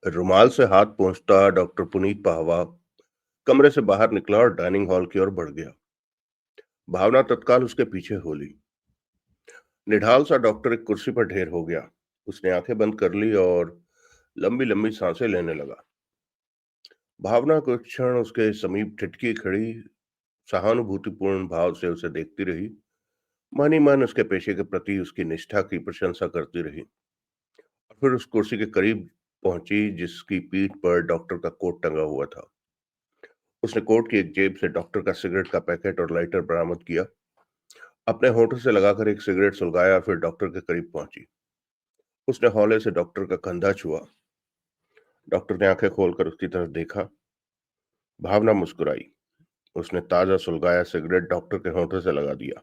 रुमाल से हाथ पोंछता डॉक्टर पुनीत पाहवा कमरे से बाहर निकला और डाइनिंग हॉल की ओर बढ़ गया। भावना तत्काल उसके पीछे हो ली। निढाल सा डॉक्टर एक कुर्सी पर ढेर हो गया। उसने आंखें बंद कर ली और लंबी लंबी सांसें लेने लगा। भावना कुछ क्षण उसके समीप ठिठकी खड़ी सहानुभूतिपूर्ण भाव से उसे देखती रही। मन ही मन उसके पेशे के प्रति उसकी निष्ठा की प्रशंसा करती रही और फिर उस कुर्सी के करीब पहुंची जिसकी पीठ पर डॉक्टर का कोट टंगा हुआ था। उसने कोट की एक जेब से डॉक्टर का सिगरेट का पैकेट और लाइटर बरामद किया। अपने होठों से लगाकर एक सिगरेट सुलगाया, फिर डॉक्टर के करीब पहुंची। उसने हौले से डॉक्टर का कंधा छुआ। डॉक्टर ने आंखें खोलकर उसकी तरफ देखा। भावना मुस्कुराई। उसने ताजा सुलगाया सिगरेट डॉक्टर के होठों से लगा दिया।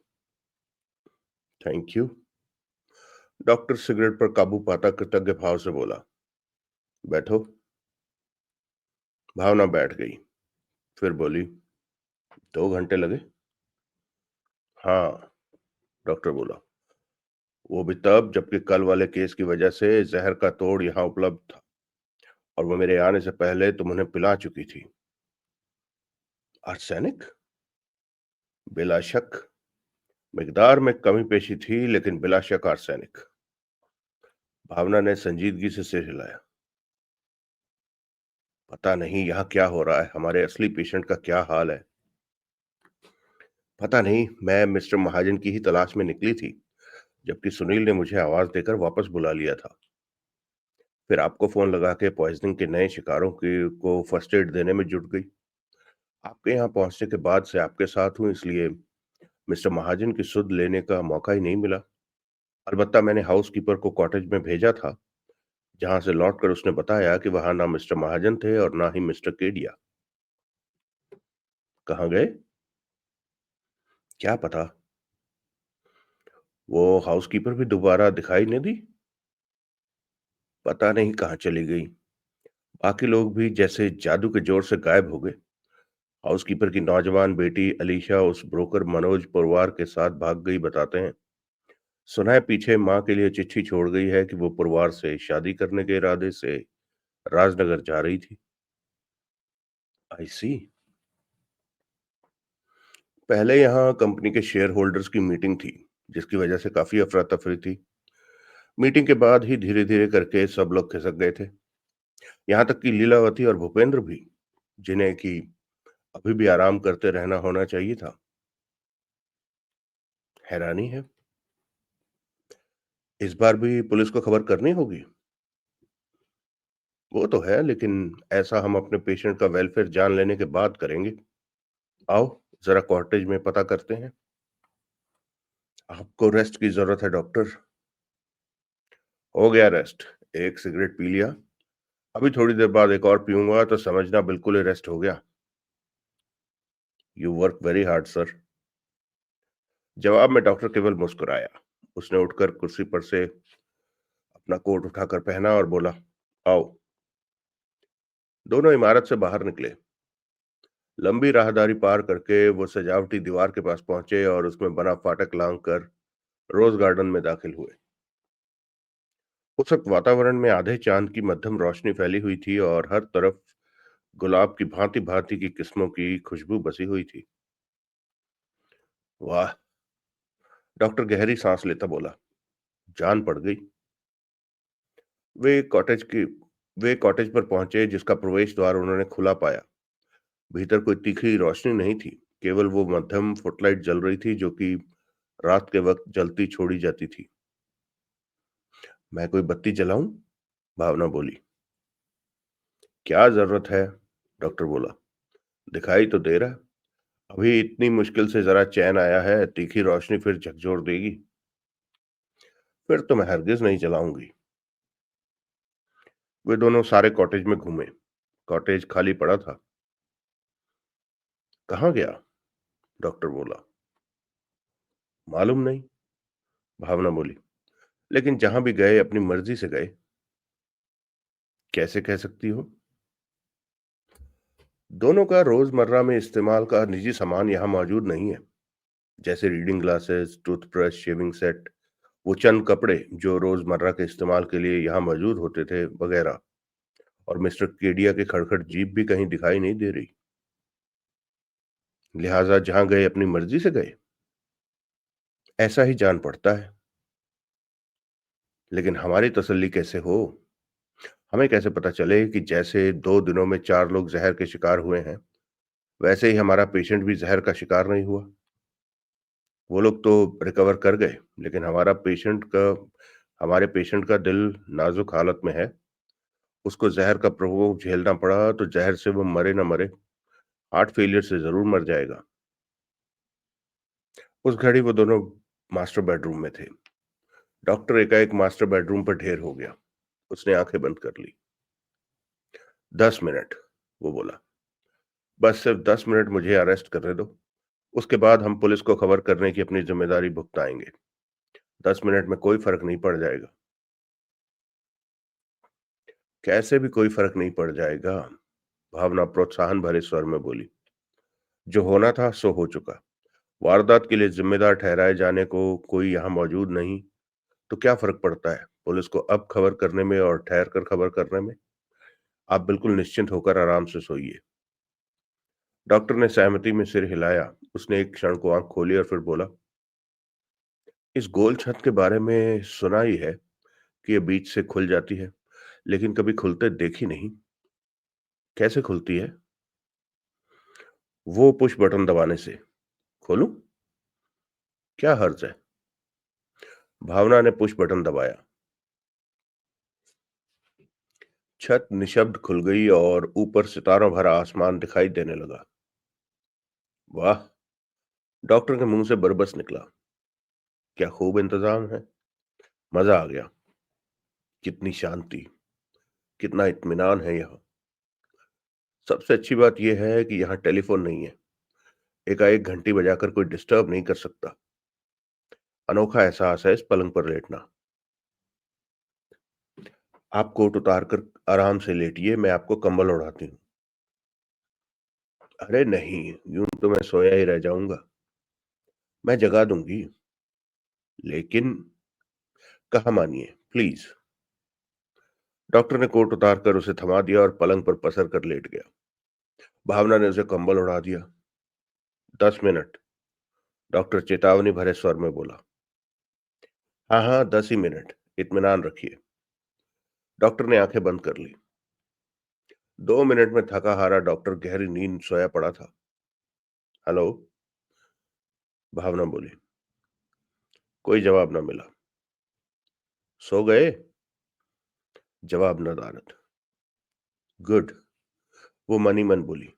Thank you. डॉक्टर सिगरेट पर काबू पाता कृतज्ञ भाव से बोला। बैठो। भावना बैठ गई। फिर बोली, 2 घंटे लगे? हाँ, डॉक्टर बोला। वो भी तब जबकि कल वाले केस की वजह से जहर का तोड़ यहाँ उपलब्ध था और वो मेरे आने से पहले तुम उन्हें पिला चुकी थी। आर्सेनिक? बिला शक। मिकदार में कमी पेशी थी, लेकिन बिला शक आर्सेनिक। भावना ने संजीदगी से सिर हिलाया। पता नहीं यहाँ क्या हो रहा है, हमारे असली पेशेंट का क्या हाल है। पता नहीं, मैं मिस्टर महाजन की ही तलाश में निकली थी, जबकि सुनील ने मुझे आवाज देकर वापस बुला लिया था। फिर आपको फोन लगा के पॉइजनिंग के नए शिकारों को फर्स्ट एड देने में जुट गई। आपके यहाँ पहुंचने के बाद से आपके साथ हूँ, इसलिए मिस्टर महाजन की सुध लेने का मौका ही नहीं मिला। अलबत्ता मैंने हाउसकीपर को कॉटेज में भेजा था, जहां से लौटकर उसने बताया कि वहां ना मिस्टर महाजन थे और ना ही मिस्टर केडिया। कहाँ गए? क्या पता। वो हाउसकीपर भी दोबारा दिखाई नहीं दी। पता नहीं कहाँ चली गई। बाकी लोग भी जैसे जादू के जोर से गायब हो गए। हाउसकीपर की नौजवान बेटी अलीशा उस ब्रोकर मनोज पुरवार के साथ भाग गई बताते हैं। सुना है पीछे माँ के लिए चिट्ठी छोड़ गई है कि वो पुरवार से शादी करने के इरादे से राजनगर जा रही थी। आई सी। पहले यहाँ कंपनी के शेयर होल्डर्स की मीटिंग थी, जिसकी वजह से काफी अफरा तफरी थी। मीटिंग के बाद ही धीरे धीरे करके सब लोग खिसक गए थे, यहाँ तक कि लीलावती और भूपेंद्र भी, जिन्हें कि अभी भी आराम करते रहना होना चाहिए था। हैरानी है। इस बार भी पुलिस को खबर करनी होगी। वो तो है, लेकिन ऐसा हम अपने पेशेंट का वेलफेयर जान लेने के बाद करेंगे। आओ, जरा कॉटेज में पता करते हैं। आपको रेस्ट की जरूरत है डॉक्टर। हो गया रेस्ट। एक सिगरेट पी लिया, अभी थोड़ी देर बाद एक और पीऊंगा तो समझना बिल्कुल ही रेस्ट हो गया। You work very hard sir. जवाब में डॉक्टर केवल मुस्कुराया। उसने उठकर कुर्सी पर से अपना कोट उठाकर पहना और बोला, आओ। दोनों इमारत से बाहर निकले। लंबी राहदारी पार करके वो सजावटी दीवार के पास पहुंचे और उसमें बना फाटक लांग कर रोज गार्डन में दाखिल हुए। उस वक्त वातावरण में आधे चांद की मध्यम रोशनी फैली हुई थी और हर तरफ गुलाब की भांति भांति की किस्मों की खुशबू बसी हुई थी। वाह। डॉक्टर गहरी सांस लेता बोला, जान पड़ गई। वे कॉटेज की वे कॉटेज पर पहुंचे, जिसका प्रवेश द्वार उन्होंने खुला पाया। भीतर कोई तीखी रोशनी नहीं थी, केवल वो मध्यम फुटलाइट जल रही थी जो कि रात के वक्त जलती छोड़ी जाती थी। मैं कोई बत्ती जलाऊं? भावना बोली। क्या जरूरत है? डॉक्टर बोला। दिखाई तो दे रहा है। अभी इतनी मुश्किल से जरा चैन आया है, तीखी रोशनी फिर झकझोर देगी। फिर तो मैं हरगिज नहीं जलाऊंगी। वे दोनों सारे कॉटेज में घूमे। कॉटेज खाली पड़ा था। कहाँ गया? डॉक्टर बोला। मालूम नहीं, भावना बोली। लेकिन जहां भी गए अपनी मर्जी से गए। कैसे कह सकती हो? दोनों का रोजमर्रा में इस्तेमाल का निजी सामान यहाँ मौजूद नहीं है, जैसे reading glasses, toothbrush, shaving set, वो चंद कपड़े जो रोजमर्रा के इस्तेमाल के लिए यहाँ मौजूद होते थे, वगैरह। और मिस्टर केडिया की खड़खड़ जीप भी कहीं दिखाई नहीं दे रही। लिहाजा जहां गए अपनी मर्जी से गए। ऐसा ही जान पड़ता है। लेकिन हमारी तसल्ली कैसे हो? हमें कैसे पता चले कि जैसे 2 दिनों में 4 लोग जहर के शिकार हुए हैं, वैसे ही हमारा पेशेंट भी जहर का शिकार नहीं हुआ? वो लोग तो रिकवर कर गए, लेकिन हमारे पेशेंट का दिल नाजुक हालत में है। उसको जहर का प्रकोप झेलना पड़ा, तो जहर से वो मरे ना मरे, हार्ट फेलियर से जरूर मर जाएगा। उस घड़ी वो दोनों मास्टर बेडरूम में थे। डॉक्टर एकाएक मास्टर बेडरूम पर ढेर हो गया। उसने आंखें बंद कर ली। 10 मिनट, वो बोला। बस सिर्फ 10 मिनट मुझे अरेस्ट करने दो। उसके बाद हम पुलिस को खबर करने की अपनी जिम्मेदारी भुगताएंगे। 10 मिनट में कोई फर्क नहीं पड़ जाएगा। कैसे भी कोई फर्क नहीं पड़ जाएगा, भावना प्रोत्साहन भरे स्वर में बोली। जो होना था सो हो चुका। वारदात के लिए जिम्मेदार ठहराए जाने को कोई यहाँ मौजूद नहीं, तो क्या फर्क पड़ता है पुलिस को अब खबर करने में और ठहर कर खबर करने में? आप बिल्कुल निश्चिंत होकर आराम से सोइए। डॉक्टर ने सहमति में सिर हिलाया। उसने एक क्षण को आंख खोली और फिर बोला, इस गोल छत के बारे में सुना ही है कि ये बीच से खुल जाती है, लेकिन कभी खुलते देखी नहीं। कैसे खुलती है? वो पुश बटन दबाने से। खोलूं? क्या हर्ज है? भावना ने पुश बटन दबाया। छत निशब्द खुल गई और ऊपर सितारों भरा आसमान दिखाई देने लगा। वाह! डॉक्टर के मुंह से बरबस निकला। क्या खूब इंतजाम है। मजा आ गया। कितनी शांति, कितना इत्मीनान है यहाँ। सबसे अच्छी बात यह है कि यहाँ टेलीफोन नहीं है। एकाएक घंटी बजाकर कोई डिस्टर्ब नहीं कर सकता। अनोखा एहसास है इस पलंग पर लेटना। आप कोट उतार कर आराम से लेटिए, मैं आपको कंबल ओढ़ाती हूँ। अरे नहीं, यूं तो मैं सोया ही रह जाऊंगा। मैं जगा दूंगी। लेकिन कहा मानिए, प्लीज। डॉक्टर ने कोट उतार कर उसे थमा दिया और पलंग पर पसर कर लेट गया। भावना ने उसे कंबल उड़ा दिया। 10 मिनट, डॉक्टर चेतावनी भरे स्वर में बोला। हाँ हाँ, 10 ही मिनट, इत्मीनान रखिए। डॉक्टर ने आंखें बंद कर ली। 2 मिनट में थका हारा डॉक्टर गहरी नींद सोया पड़ा था। हेलो, भावना बोली। कोई जवाब न मिला। सो गए? जवाब नदारद। गुड, वो मन ही मन बोली।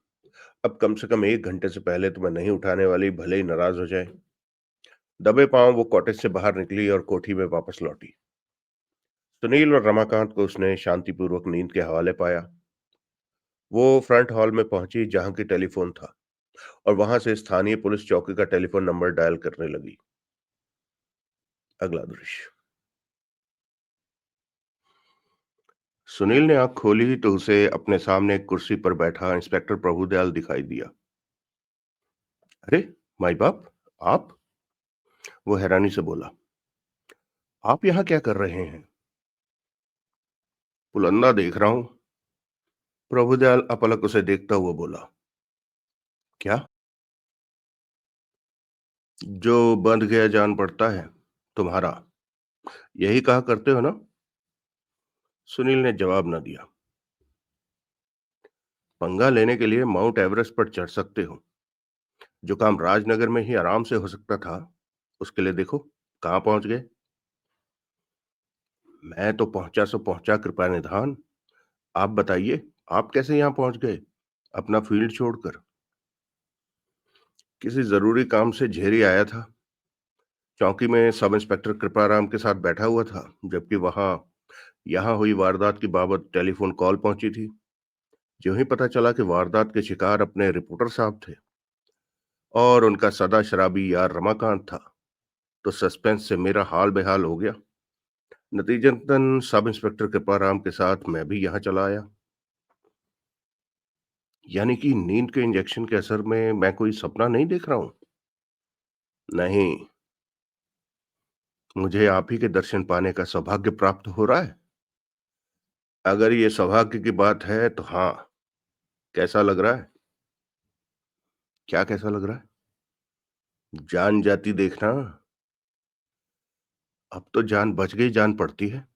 अब कम से कम 1 घंटे से पहले तो मैं नहीं उठाने वाली, भले ही नाराज हो जाए। दबे पांव वो कॉटेज से बाहर निकली और कोठी में वापस लौटी। सुनील और रमाकांत को उसने शांतिपूर्वक नींद के हवाले पाया। वो फ्रंट हॉल में पहुंची जहां की टेलीफोन था, और वहां से स्थानीय पुलिस चौकी का टेलीफोन नंबर डायल करने लगी। अगला दृश्य। सुनील ने आंख खोली तो उसे अपने सामने एक कुर्सी पर बैठा इंस्पेक्टर प्रभुदयाल दिखाई दिया। अरे, माई बाप, आप? वो हैरानी से बोला। आप यहाँ क्या कर रहे हैं? पुलंदा देख रहा हूं। प्रभुदयाल अपलक उसे देखता हुआ बोला। क्या? जो बंध गया जान पड़ता है, तुम्हारा। यही कहा करते हो ना? सुनील ने जवाब न दिया। पंगा लेने के लिए माउंट एवरेस्ट पर चढ़ सकते हो। जो काम राजनगर में ही आराम से हो सकता था, उसके लिए देखो कहां पहुंच गए। मैं तो पहुंचा सो पहुंचा, कृपा निधान। आप बताइए, आप कैसे यहां पहुंच गए, अपना फील्ड छोड़कर? किसी जरूरी काम से झेरी आया था। चौकी में सब इंस्पेक्टर कृपाराम के साथ बैठा हुआ था, जबकि वहां यहां हुई वारदात की बाबत टेलीफोन कॉल पहुंची थी। जो ही पता चला कि वारदात के शिकार अपने रिपोर्टर साहब थे और उनका सदा शराबी यार रमाकांत था, तो सस्पेंस से मेरा हाल बेहाल हो गया। नतीजतन सब इंस्पेक्टर कृपाराम के साथ मैं भी यहाँ चला आया। यानी कि नींद के इंजेक्शन के असर में मैं कोई सपना नहीं देख रहा हूं? नहीं, मुझे आप ही के दर्शन पाने का सौभाग्य प्राप्त हो रहा है। अगर ये सौभाग्य की बात है तो हाँ। कैसा लग रहा है? क्या कैसा लग रहा है? जान जाती देखना। अब तो जान बच गई, जान पड़ती है।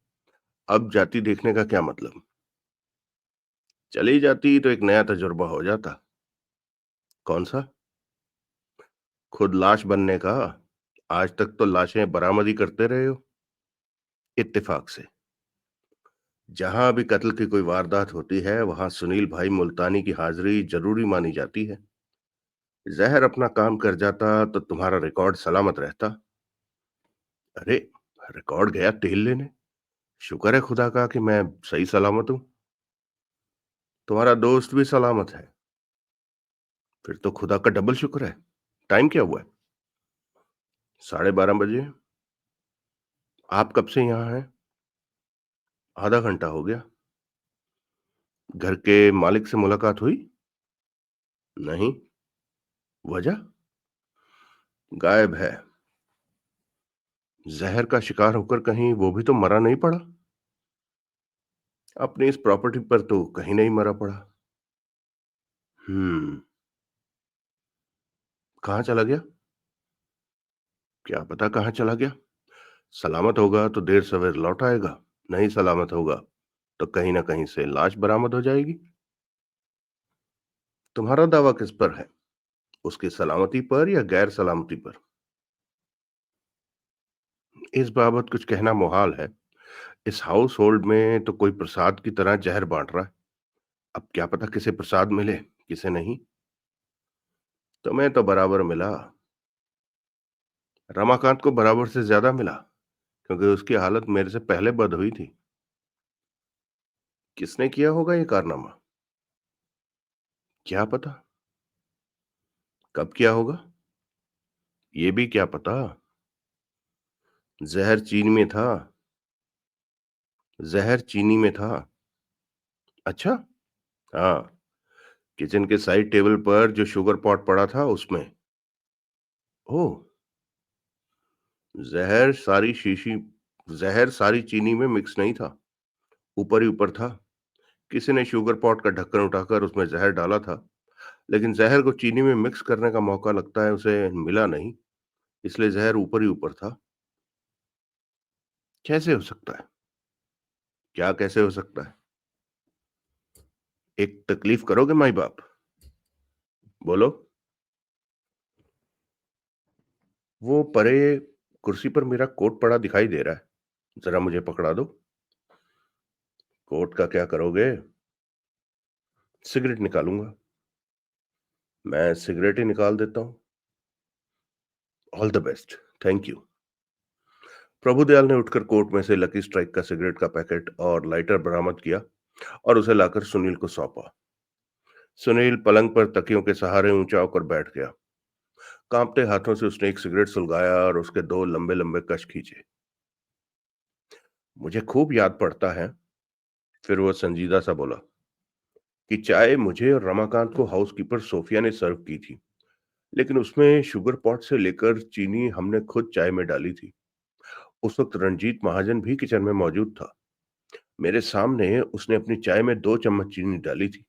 अब जाती देखने का क्या मतलब? चली जाती तो एक नया तजुर्बा हो जाता। कौन सा? खुद लाश बनने का। आज तक तो लाशें बरामद ही करते रहे हो। इत्तेफाक से। जहां भी कत्ल की कोई वारदात होती है वहां सुनील भाई मुल्तानी की हाजिरी जरूरी मानी जाती है। जहर अपना काम कर जाता तो तुम्हारा रिकॉर्ड सलामत रहता। अरे, रिकॉर्ड गया तेल लेने। शुक्र है खुदा का कि मैं सही सलामत हूं। तुम्हारा दोस्त भी सलामत है। फिर तो खुदा का डबल शुक्र है। टाइम क्या हुआ है? 12:30 बजे। आप कब से यहाँ हैं? आधा घंटा हो गया। घर के मालिक से मुलाकात हुई? नहीं। वजह? गायब है। जहर का शिकार होकर कहीं वो भी तो मरा नहीं पड़ा? अपनी इस प्रॉपर्टी पर तो कहीं नहीं मरा पड़ा। हम्म। कहाँ चला गया? क्या पता कहाँ चला गया। सलामत होगा तो देर सवेर लौट आएगा। नहीं सलामत होगा तो कहीं ना कहीं से लाश बरामद हो जाएगी। तुम्हारा दावा किस पर है? उसकी सलामती पर या गैर सलामती पर? इस बाबत कुछ कहना मुहाल है। इस हाउस होल्ड में तो कोई प्रसाद की तरह जहर बांट रहा है। अब क्या पता किसे प्रसाद मिले, किसे नहीं। तुम्हें तो बराबर मिला। रमाकांत को बराबर से ज्यादा मिला, क्योंकि उसकी हालत मेरे से पहले बद हुई थी। किसने किया होगा ये कारनामा? क्या पता। कब किया होगा? ये भी क्या पता। जहर चीनी में था। जहर चीनी में था। अच्छा। हाँ। किचन के साइड टेबल पर जो शुगर पॉट पड़ा था उसमें। ओह। जहर सारी शीशी जहर सारी चीनी में मिक्स नहीं था। ऊपर ही ऊपर था। किसी ने शुगर पॉट का ढक्कन उठाकर उसमें जहर डाला था। लेकिन जहर को चीनी में मिक्स करने का मौका लगता है उसे मिला नहीं। इसलिए जहर ऊपर ही ऊपर था। कैसे हो सकता है? क्या कैसे हो सकता है? एक तकलीफ करोगे माई बाप? बोलो। वो परे कुर्सी पर मेरा कोट पड़ा दिखाई दे रहा है। जरा मुझे पकड़ा दो। कोट का क्या करोगे? सिगरेट निकालूंगा। मैं सिगरेट ही निकाल देता हूँ। All the best. Thank you. Prabhudayal ने उठकर कोट में से लकी स्ट्राइक का सिगरेट का पैकेट और लाइटर बरामद किया और उसे लाकर सुनील को सौंपा। सुनील पलंग पर तकियों के सहारे ऊंचा होकर बैठ गया। कांपते हाथों से उसने एक सिगरेट सुलगाया और उसके दो लंबे लंबे कश खींचे। मुझे खूब याद पड़ता है। फिर वो संजीदा सा बोला कि चाय मुझे और रमाकांत को हाउसकीपर सोफिया ने सर्व की थी, लेकिन उसमें शुगर पॉट से लेकर चीनी हमने खुद चाय में डाली थी। उस वक्त रंजीत महाजन भी किचन में मौजूद था। मेरे सामने उसने अपनी चाय में 2 चम्मच चीनी डाली थी।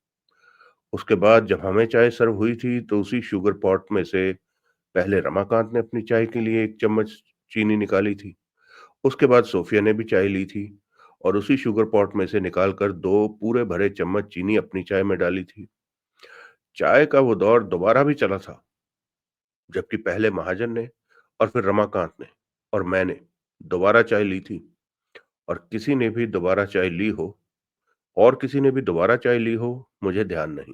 उसके बाद जब हमें चाय सर्व हुई थी तो उसी शुगर पॉट में से पहले रमाकांत ने अपनी चाय के लिए 1 चम्मच चीनी निकाली थी। उसके बाद सोफिया ने भी चाय ली थी और उसी शुगर पॉट में से निकालकर 2 पूरे भरे चम्मच चीनी अपनी चाय में डाली थी। चाय का वो दौर दोबारा भी चला था, जबकि पहले महाजन ने और फिर रमाकांत ने और मैंने दोबारा चाय ली थी, और किसी ने भी दोबारा चाय ली हो और किसी ने भी दोबारा चाय ली हो, मुझे ध्यान नहीं।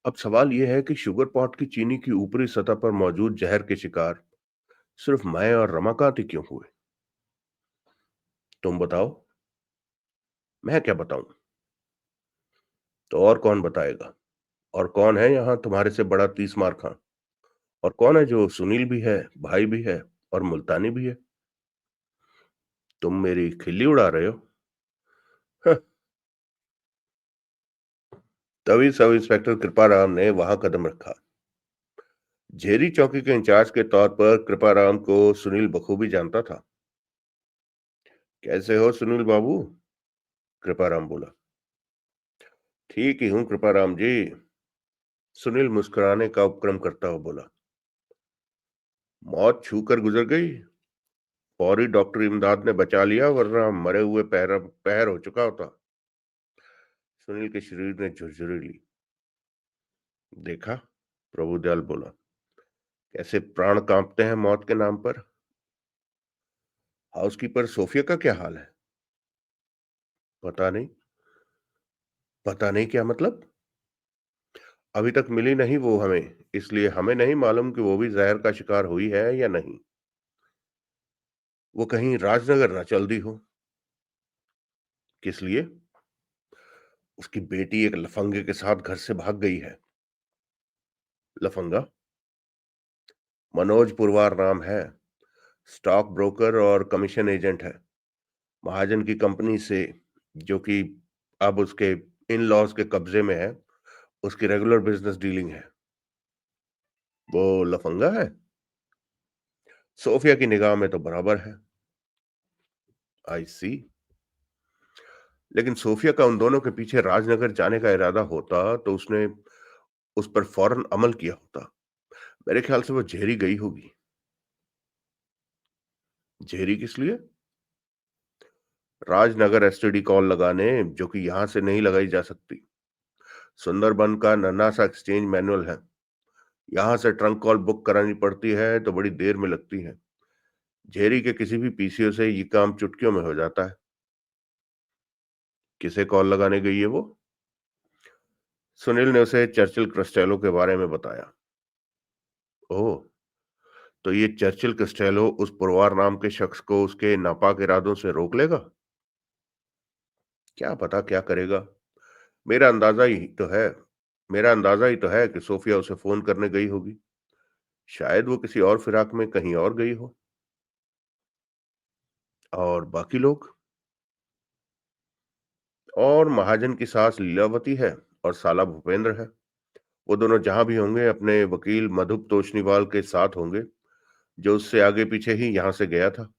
अब सवाल यह है कि शुगर पॉट की चीनी की ऊपरी सतह पर मौजूद जहर के शिकार सिर्फ मैं और रमाकांत ही क्यों हुए? तुम बताओ। मैं क्या बताऊं? तो और कौन बताएगा? और कौन है यहाँ तुम्हारे से बड़ा 30 मार खां? और कौन है जो सुनील भी है, भाई भी है और मुल्तानी भी है? तुम मेरी खिल्ली उड़ा रहे हो? हं। तभी सब इंस्पेक्टर कृपाराम ने वहां कदम रखा। झेरी चौकी के इंचार्ज के तौर पर कृपाराम को सुनील बखूबी जानता था। कैसे हो सुनील बाबू? कृपाराम बोला। ठीक ही हूँ कृपाराम जी। सुनील मुस्कुराने का उपक्रम करता हुआ बोला। मौत छू कर गुजर गई। फौरी डॉक्टर इमदाद ने बचा लिया, वरना मरे हुए पैर पैर हो चुका होता। सुनील के शरीर ने झुरझुरी ली। देखा, प्रभुदयाल बोला, कैसे प्राण कांपते हैं मौत के नाम पर। हाउसकीपर सोफिया का क्या हाल है? पता नहीं। पता नहीं क्या मतलब? अभी तक मिली नहीं वो हमें, इसलिए हमें नहीं मालूम कि वो भी जहर का शिकार हुई है या नहीं। वो कहीं राजनगर ना चल दी हो। किस लिए? उसकी बेटी एक लफंगे के साथ घर से भाग गई है। लफंगा? मनोज पुरवार नाम है। स्टॉक ब्रोकर और कमीशन एजेंट है। महाजन की कंपनी से, जो कि अब उसके इन लॉज के कब्जे में है, उसकी रेगुलर बिजनेस डीलिंग है। वो लफंगा है? सोफिया की निगाह में तो बराबर है। आई सी। लेकिन सोफिया का उन दोनों के पीछे राजनगर जाने का इरादा होता तो उसने उस पर फौरन अमल किया होता। मेरे ख्याल से वो झेरी गई होगी। झेरी किस लिए? राजनगर एसटीडी कॉल लगाने, जो कि यहां से नहीं लगाई जा सकती। सुंदरबन का नन्हा सा एक्सचेंज मैनुअल है। यहां से ट्रंक कॉल बुक करानी पड़ती है तो बड़ी देर में लगती है। झेरी के किसी भी पीसीओ से ये काम चुटकियों में हो जाता है। किसे कॉल लगाने गई है वो? सुनील ने उसे चर्चिल क्रिस्टेलो के बारे में बताया। ओह, तो ये चर्चिल क्रिस्टेलो उस पुरवार नाम के शख्स को उसके नापाक इरादों से रोक लेगा? क्या पता क्या करेगा। मेरा अंदाजा ही तो है मेरा अंदाजा ही तो है कि सोफिया उसे फोन करने गई होगी। शायद वो किसी और फिराक में कहीं और गई हो। और बाकी लोग? और महाजन की सास लीलावती है, और साला भूपेंद्र है। वो दोनों जहां भी होंगे अपने वकील मधुप तोशनीवाल के साथ होंगे, जो उससे आगे पीछे ही यहां से गया था।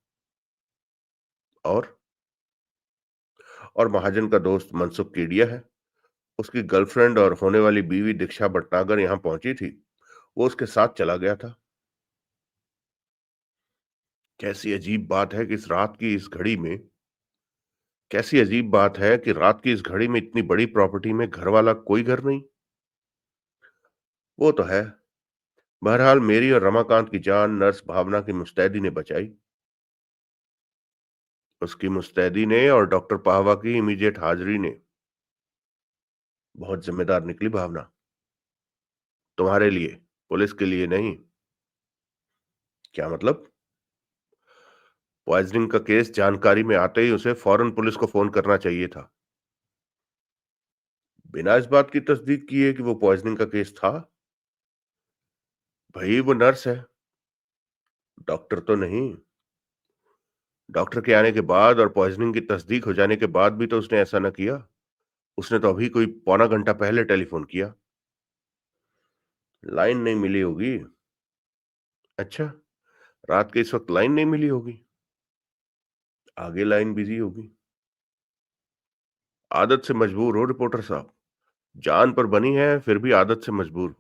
और और महाजन का दोस्त मनसुख केडिया है। उसकी गर्लफ्रेंड और होने वाली बीवी दीक्षा भटनागर यहाँ पहुंची थी। वो उसके साथ चला गया था। कैसी अजीब बात है कि रात की इस घड़ी में इतनी बड़ी प्रॉपर्टी में घर वाला कोई घर नहीं। वो तो है। बहरहाल मेरी और रमाकांत की जान नर्स भावना की मुस्तैदी ने बचाई। उसकी मुस्तैदी ने और डॉक्टर पाहवा की इमीडिएट हाजिरी ने। बहुत जिम्मेदार निकली भावना। तुम्हारे लिए, पुलिस के लिए नहीं। क्या मतलब? पॉइजनिंग का केस जानकारी में आते ही उसे फौरन पुलिस को फोन करना चाहिए था। बिना इस बात की तस्दीक किए कि वो पॉइजनिंग का केस था। भाई वो नर्स है, डॉक्टर तो नहीं। डॉक्टर के आने के बाद और पॉइजनिंग की तस्दीक हो जाने के बाद भी तो उसने ऐसा न किया। उसने तो अभी कोई पौना घंटा पहले टेलीफोन किया। लाइन नहीं मिली होगी। अच्छा, रात के इस वक्त लाइन नहीं मिली होगी। आगे लाइन बिजी होगी। आदत से मजबूर हो रिपोर्टर साहब। जान पर बनी है फिर भी आदत से मजबूर हो।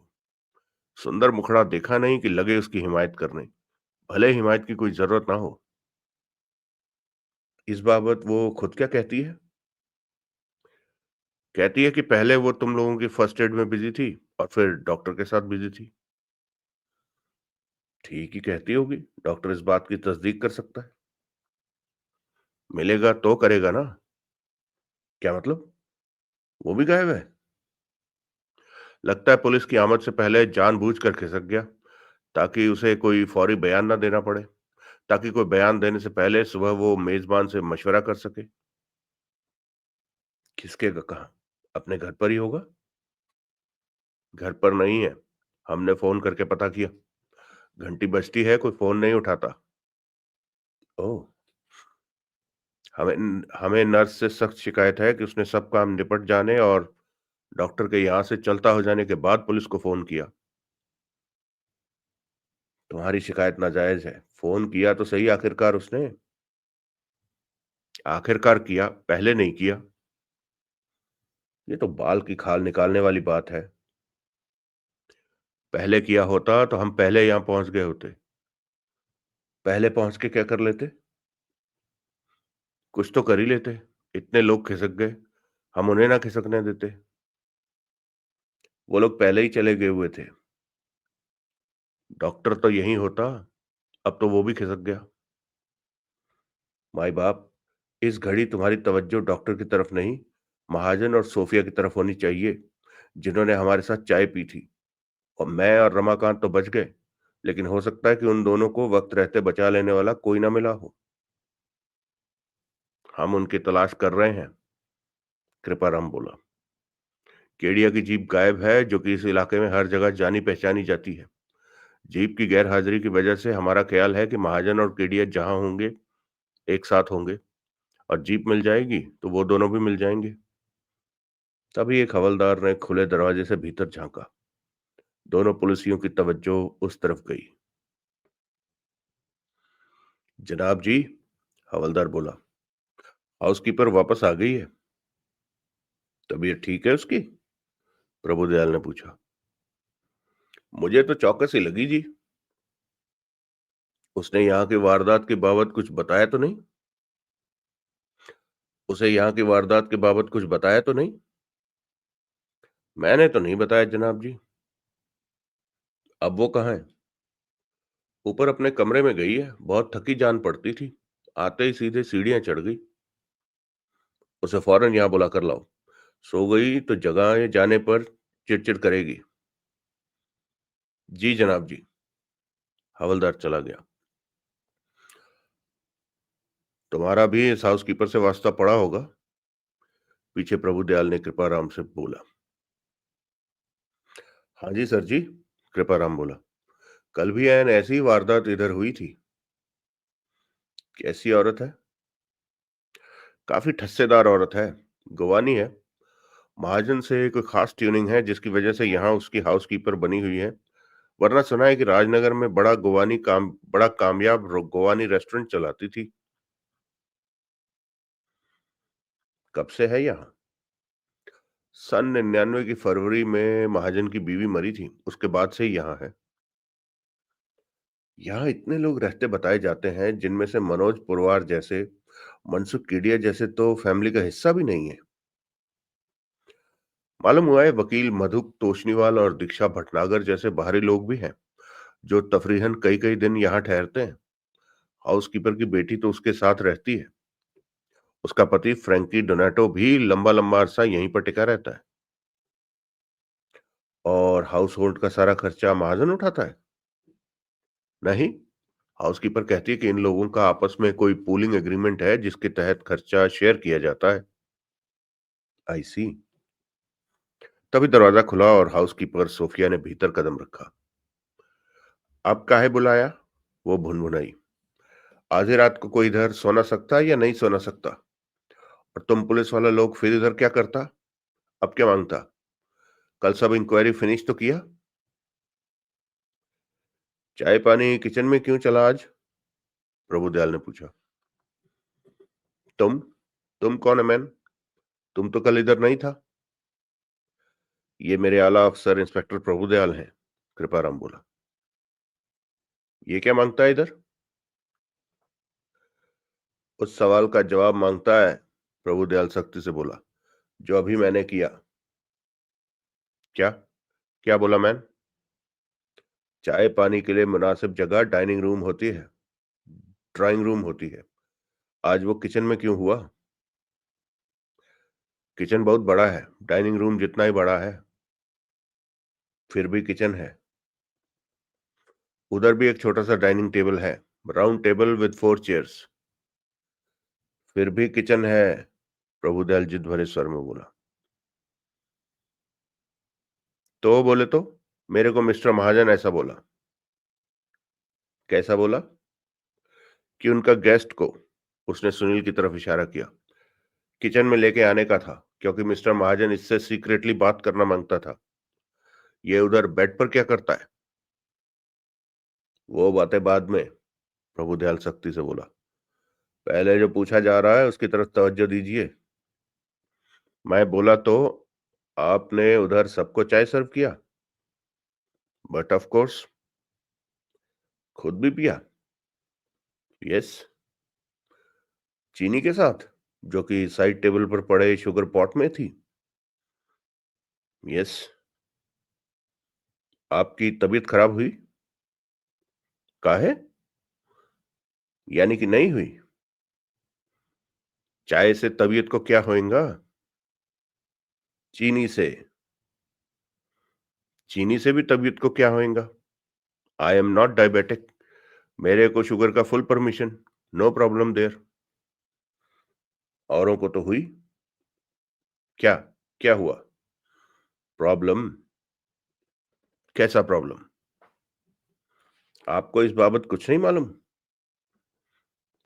सुंदर मुखड़ा देखा नहीं कि लगे उसकी हिमायत करने, भले हिमायत की कोई जरूरत ना हो। इस बाबत वो खुद क्या कहती है? कहती है कि पहले वो तुम लोगों की फर्स्ट एड में बिजी थी और फिर डॉक्टर के साथ बिजी थी। ठीक ही कहती होगी, डॉक्टर इस बात की तस्दीक कर सकता है। मिलेगा तो करेगा ना। क्या मतलब? वो भी गायब है? लगता है पुलिस की आमद से पहले जानबूझकर खिसक गया, ताकि उसे कोई फौरी बयान ना देना पड़े, ताकि कोई बयान देने से पहले सुबह वो मेजबान से मशवरा कर सके। खिसकेगा कहाँ? अपने घर पर ही होगा। घर पर नहीं है। हमने फोन करके पता किया। घंटी बजती है, कोई फोन नहीं उठाता। ओह। हमें हमें नर्स से सख्त शिकायत है कि उसने सब काम निपट जाने और डॉक्टर के यहाँ से चलता हो जाने के बाद पुलिस को फोन किया। तुम्हारी शिकायत नाजायज है। फोन किया तो सही आखिरकार उसने। आखिरकार किया, पहले नहीं किया। ये तो बाल की खाल निकालने वाली बात है। पहले किया होता तो हम पहले यहां पहुंच गए होते। पहले पहुंच के क्या कर लेते? कुछ तो कर ही लेते। इतने लोग खिसक गए, हम उन्हें ना खिसकने देते। वो लोग पहले ही चले गए हुए थे। डॉक्टर तो यहीं होता, अब तो वो भी खिसक गया। माई बाप, इस घड़ी तुम्हारी तवज्जो डॉक्टर की तरफ नहीं, महाजन और सोफिया की तरफ होनी चाहिए, जिन्होंने हमारे साथ चाय पी थी। और मैं और रमाकांत तो बच गए, लेकिन हो सकता है कि उन दोनों को वक्त रहते बचा लेने वाला कोई ना मिला हो। हम उनकी तलाश कर रहे हैं, कृपाराम बोला। केडिया की जीप गायब है, जो कि इस इलाके में हर जगह जानी पहचानी जाती है। जीप की गैर हाजिरी की वजह से हमारा ख्याल है कि महाजन और केडिया जहां होंगे, एक साथ होंगे। और जीप मिल जाएगी तो वो दोनों भी मिल जाएंगे। तभी एक हवलदार ने खुले दरवाजे से भीतर झांका। दोनों पुलिसियों की तवज्जो उस तरफ गई। जनाब जी, हवलदार बोला, हाउसकीपर वापस आ गई है। तबीयत ठीक है उसकी? प्रभुदयाल ने पूछा। मुझे तो चौकस ही लगी जी। उसने यहाँ की वारदात के बाबत कुछ बताया तो नहीं? उसे यहाँ की वारदात के बाबत कुछ बताया तो नहीं? मैंने तो नहीं बताया जनाब जी। अब वो कहाँ है? ऊपर अपने कमरे में गई है, बहुत थकी जान पड़ती थी। आते ही सीधे सीढ़ियां चढ़ गई। उसे फौरन यहाँ बुला कर लाओ। सो गई तो जगह जाने पर चिड़चिड़ करेगी। जी जनाब जी। हवलदार चला गया। तुम्हारा भी इस हाउसकीपर से वास्ता पड़ा होगा, पीछे प्रभुदयाल ने कृपाराम से बोला। हाँ जी सर जी, कृपाराम बोला। कल भी एन ऐसी ही वारदात इधर हुई थी। कैसी औरत है? काफी ठस्सेदार औरत है। गुवानी है। महाजन से कोई खास ट्यूनिंग है, जिसकी वजह से यहाँ उसकी हाउसकीपर बनी हुई है। वरना सुना है कि राजनगर में बड़ा कामयाब गोवानी रेस्टोरेंट चलाती थी। कब से है यहाँ? सन 99 की फरवरी में महाजन की बीवी मरी थी, उसके बाद से ही यहाँ है। यहाँ इतने लोग रहते बताए जाते हैं, जिनमें से मनोज पुरवार जैसे, मनसुख केडिया जैसे तो फैमिली का हिस्सा भी नहीं है। मालूम हुआ है वकील मधु तोशनीवाल और दीक्षा भटनागर जैसे बाहरी लोग भी हैं, जो तफरीहन कई कई दिन यहाँ ठहरते हैं। हाउसकीपर की बेटी तो उसके साथ रहती है। उसका पति फ्रैंकी डोनाटो भी लंबा लंबा अरसा यहीं पर टिका रहता है। और हाउस होल्ड का सारा खर्चा महाजन उठाता है? नहीं, हाउसकीपर कहती है कि इन लोगों का आपस में कोई पूलिंग एग्रीमेंट है, जिसके तहत खर्चा शेयर किया जाता है। आई सी। तभी दरवाजा खुला और हाउसकीपर सोफिया ने भीतर कदम रखा। अब काहे बुलाया? वो भुनभुनाई। आधी रात को कोई इधर सो ना सकता या नहीं सो ना सकता? और तुम पुलिस वाला लोग फिर इधर क्या करता? अब क्या मांगता? कल सब इंक्वायरी फिनिश तो किया? चाय पानी किचन में क्यों चला आज? प्रभुदयाल ने पूछा। तुम तुम कौन है मैन? तुम तो कल इधर नहीं था। ये मेरे आला अफसर इंस्पेक्टर प्रभुदयाल हैं, कृपाराम बोला। ये क्या मांगता है इधर? उस सवाल का जवाब मांगता है, प्रभुदयाल सख्ती से बोला, जो अभी मैंने किया। क्या? क्या बोला मैन? चाय पानी के लिए मुनासिब जगह डाइनिंग रूम होती है, ड्राइंग रूम होती है। आज वो किचन में क्यों हुआ? किचन बहुत बड़ा है, डाइनिंग रूम जितना ही बड़ा है। फिर भी किचन है। उधर भी एक छोटा सा डाइनिंग टेबल है, राउंड टेबल विद 4 चेयर्स। फिर भी किचन है, प्रभुदयाल जिद भरे स्वर में बोला। तो बोले तो? मेरे को मिस्टर महाजन ऐसा बोला। कैसा बोला? कि उनका गेस्ट को, उसने सुनील की तरफ इशारा किया, किचन में लेके आने का था, क्योंकि मिस्टर महाजन इससे सीक्रेटली बात करना मांगता था। ये उधर बेड पर क्या करता है? वो बातें बाद में, प्रभुदयाल सख्ती से बोला। पहले जो पूछा जा रहा है उसकी तरफ तवज्जो दीजिए। मैं बोला तो आपने उधर सबको चाय सर्व किया? बट ऑफ कोर्स, खुद भी पिया? यस। चीनी के साथ? जो कि साइड टेबल पर पड़े शुगर पॉट में थी? यस। आपकी तबीयत खराब हुई? काहे? यानी कि नहीं हुई? चाय से तबीयत को क्या होएगा? चीनी से? चीनी से भी तबीयत को क्या होएगा? I am not diabetic. मेरे को शुगर का full permission. No problem there. औरों को तो हुई? क्या? क्या हुआ? प्रॉब्लम? कैसा प्रॉब्लम? आपको इस बाबत कुछ नहीं मालूम?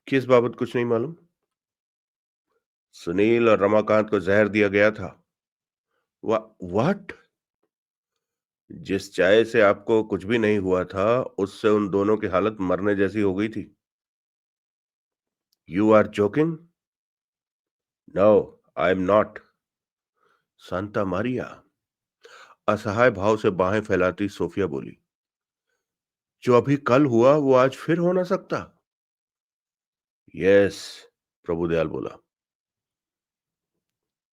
किस बाबत कुछ नहीं मालूम? सुनील और रमाकांत को जहर दिया गया था? व्हाट? जिस चाय से आपको कुछ भी नहीं हुआ था, उससे उन दोनों की हालत मरने जैसी हो गई थी। You are joking? No, I am not. Santa Maria. असहाय भाव से बाहें फैलाती सोफिया बोली, जो अभी कल हुआ वो आज फिर हो ना सकता? यस, प्रभुदयाल बोला।